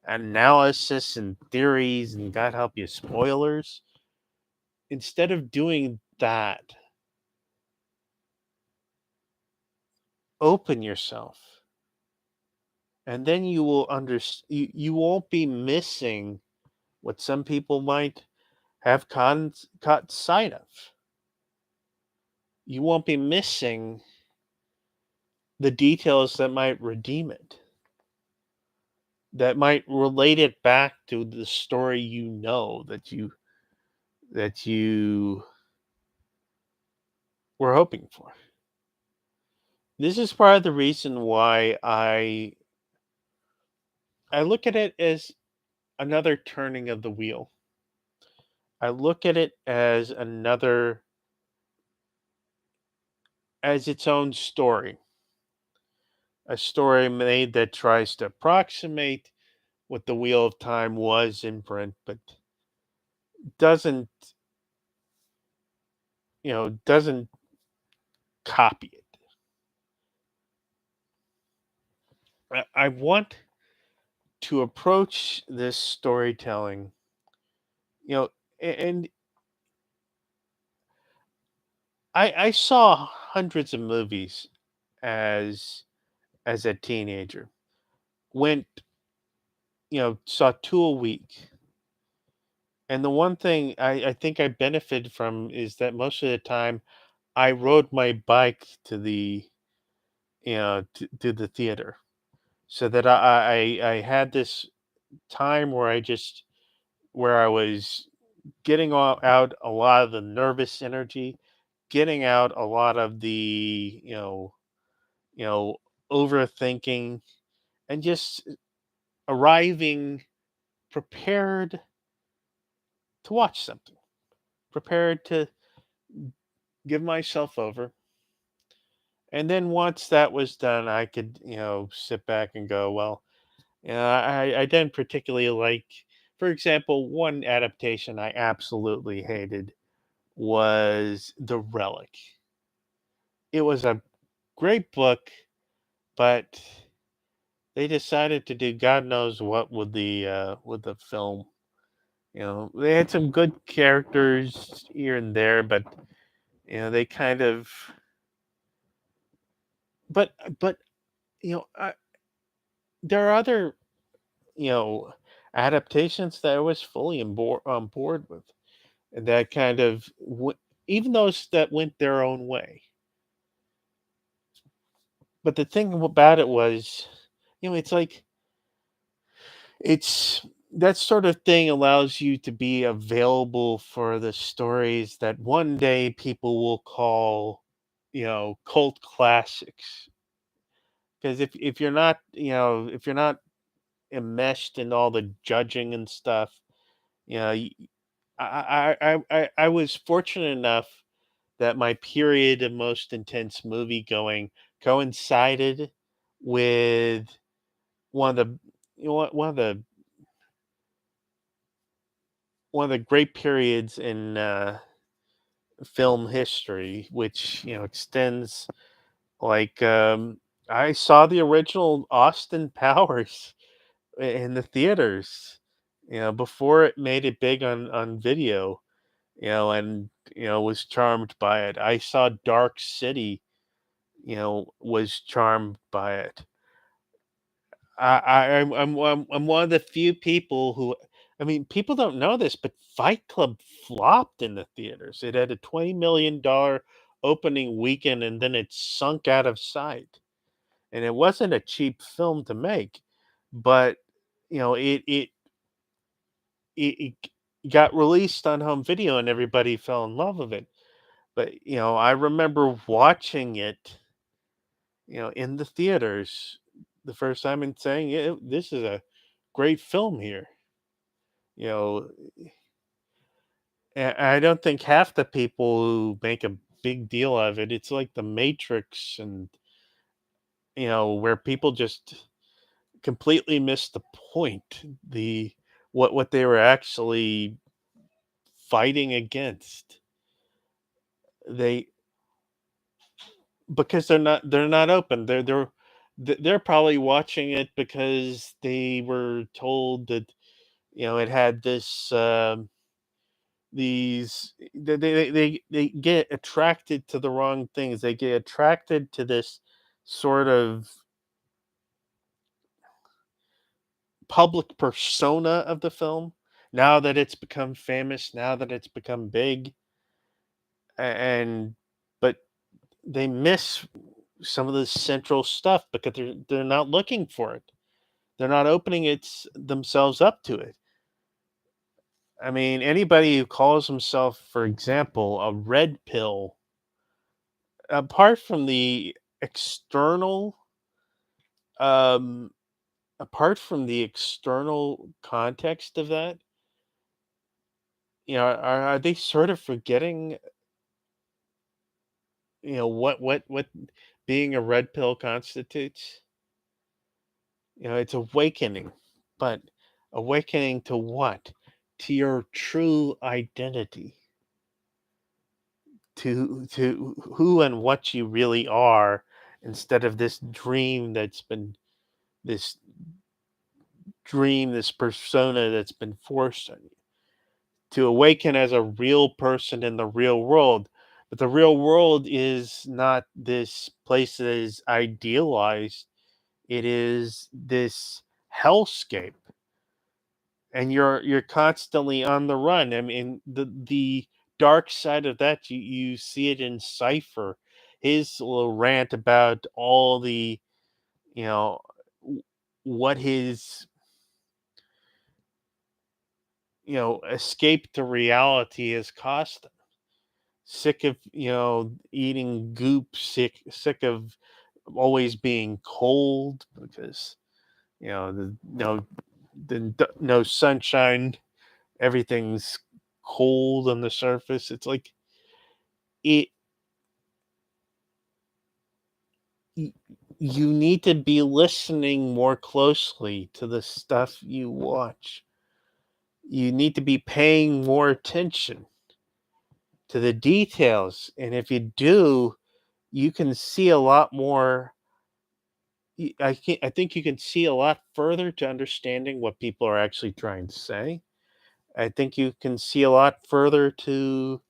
analysis and theories and God help you, spoilers. Instead of doing that, open yourself. And then you will you won't be missing what some people might have caught sight of. You won't be missing the details that might redeem it, that might relate it back to the story, that you were hoping for. This is part of the reason why I look at it as another turning of the wheel. I look at it as as its own story, a story made that tries to approximate what the wheel of time was in print, but doesn't, doesn't copy it. I want to approach this storytelling, and I saw hundreds of movies as a teenager. Went, saw two a week. And the one thing I think I benefited from is that most of the time I rode my bike to to the theater, so that I had this time where where I was getting out a lot of the nervous energy, getting out a lot of the you know overthinking, and just arriving prepared to watch something, prepared to give myself over. And then once that was done, I could, sit back and go, well, I didn't particularly like, for example, one adaptation I absolutely hated was The Relic. It was a great book, but they decided to do God knows what with the film. They had some good characters here and there, but they kind of, but but you know, I, there are other you know adaptations that I was fully on board with, and that kind of even those that went their own way. But the thing about it was, it's like it's that sort of thing allows you to be available for the stories that one day people will call, cult classics. Because if you're not, if you're not enmeshed in all the judging and stuff, you know, y- I was fortunate enough that my period of most intense movie going coincided with one of the one of the great periods in film history, which extends like I saw the original Austin Powers in the theaters, before it made it big on video, and was charmed by it. I saw Dark City, was charmed by it. I'm one of the few people who, I mean, people don't know this, but Fight Club flopped in the theaters. It had a $20 million opening weekend, and then it sunk out of sight. And it wasn't a cheap film to make, but you know, it got released on home video, and everybody fell in love with it. But I remember watching it, in the theaters the first time and saying, yeah, this is a great film here. You know, I don't think half the people who make a big deal of it, it's like The Matrix, and where people just completely miss the point, what they were actually fighting against. They Because they're not open. They're probably watching it because they were told that it had they get attracted to the wrong things. They get attracted to this sort of public persona of the film. Now that it's become famous, now that it's become big, and but they miss some of the central stuff because they're not looking for it. They're not opening themselves up to it. I mean, anybody who calls himself, for example, a red pill, apart from the external, um, context of that, are they sort of forgetting, what being a red pill constitutes? It's awakening, but awakening to what? To your true identity, to who and what you really are, instead of this this persona that's been forced on you. To awaken as a real person in the real world. But the real world is not this place that is idealized. It is this hellscape. and you're constantly on the run. I mean, the dark side of that, you see it in Cypher, his little rant about all the, you know, w- what his, escape to reality has cost him. Sick of, eating goop, sick of always being cold because, no sunshine, everything's cold on the surface. It's like it y- you need to be listening more closely to the stuff you watch. You need to be paying more attention to the details. And if you do, you can see a lot more. I think you can see a lot further to understanding what people are actually trying to say. I think you can see a lot further to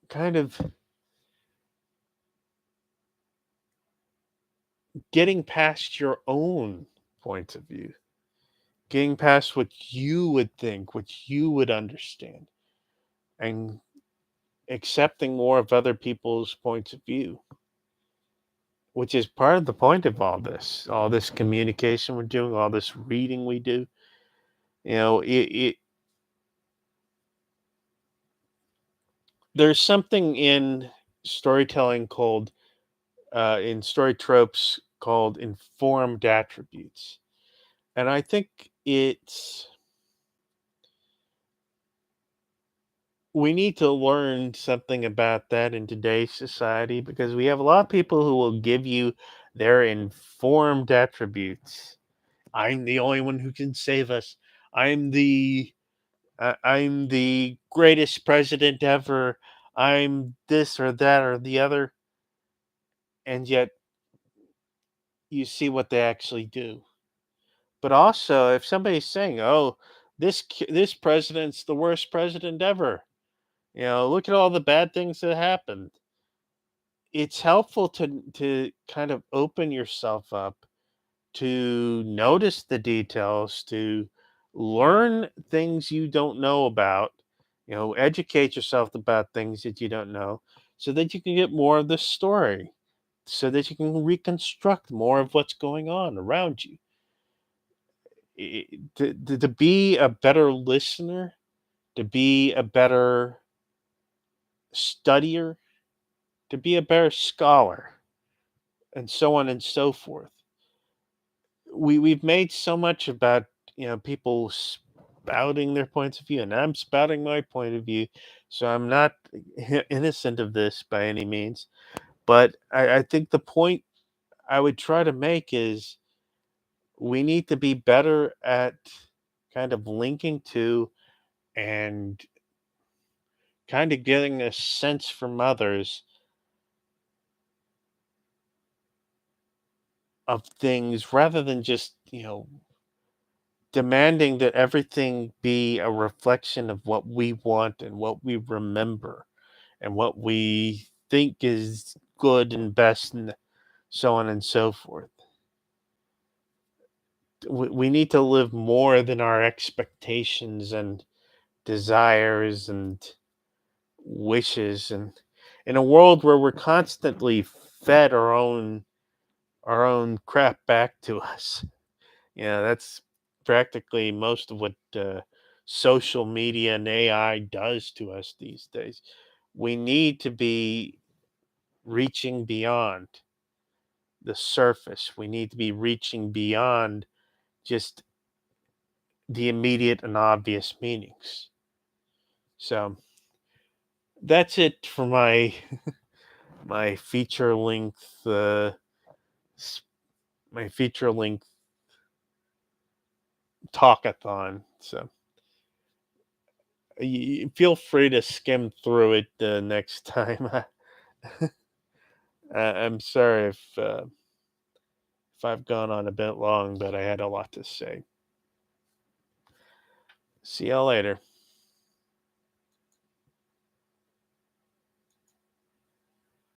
kind of getting past your own points of view, getting past what you would think, what you would understand, and accepting more of other people's points of view, which is part of the point of all this communication we're doing, all this reading we do. It there's something in storytelling called in story tropes called informed attributes, and I think it's we need to learn something about that in today's society because we have a lot of people who will give you their informed attributes. I'm the only one who can save us. I'm the greatest president ever. I'm this or that or the other, and yet you see what they actually do. But also, if somebody's saying, "Oh, this president's the worst president ever," look at all the bad things that happened. It's helpful to kind of open yourself up to notice the details, to learn things you don't know about, educate yourself about things that you don't know so that you can get more of the story, so that you can reconstruct more of what's going on around you. To be a better listener, to be a better studier, to be a better scholar, and so on and so forth. We've made so much about people spouting their points of view, and I'm spouting my point of view, so I'm not innocent of this by any means. But I think the point I would try to make is we need to be better at kind of linking to and kind of getting a sense from others of things rather than just demanding that everything be a reflection of what we want and what we remember and what we think is good and best and so on and so forth. We need to live more than our expectations and desires and wishes, and in a world where we're constantly fed our own crap back to us. That's practically most of what social media and AI does to us these days. We need to be reaching beyond the surface. We need to be reaching beyond just the immediate and obvious meanings. So that's it for my feature length s- my feature length talkathon. So feel free to skim through it next time. I'm sorry if I've gone on a bit long, but I had a lot to say. See y'all later.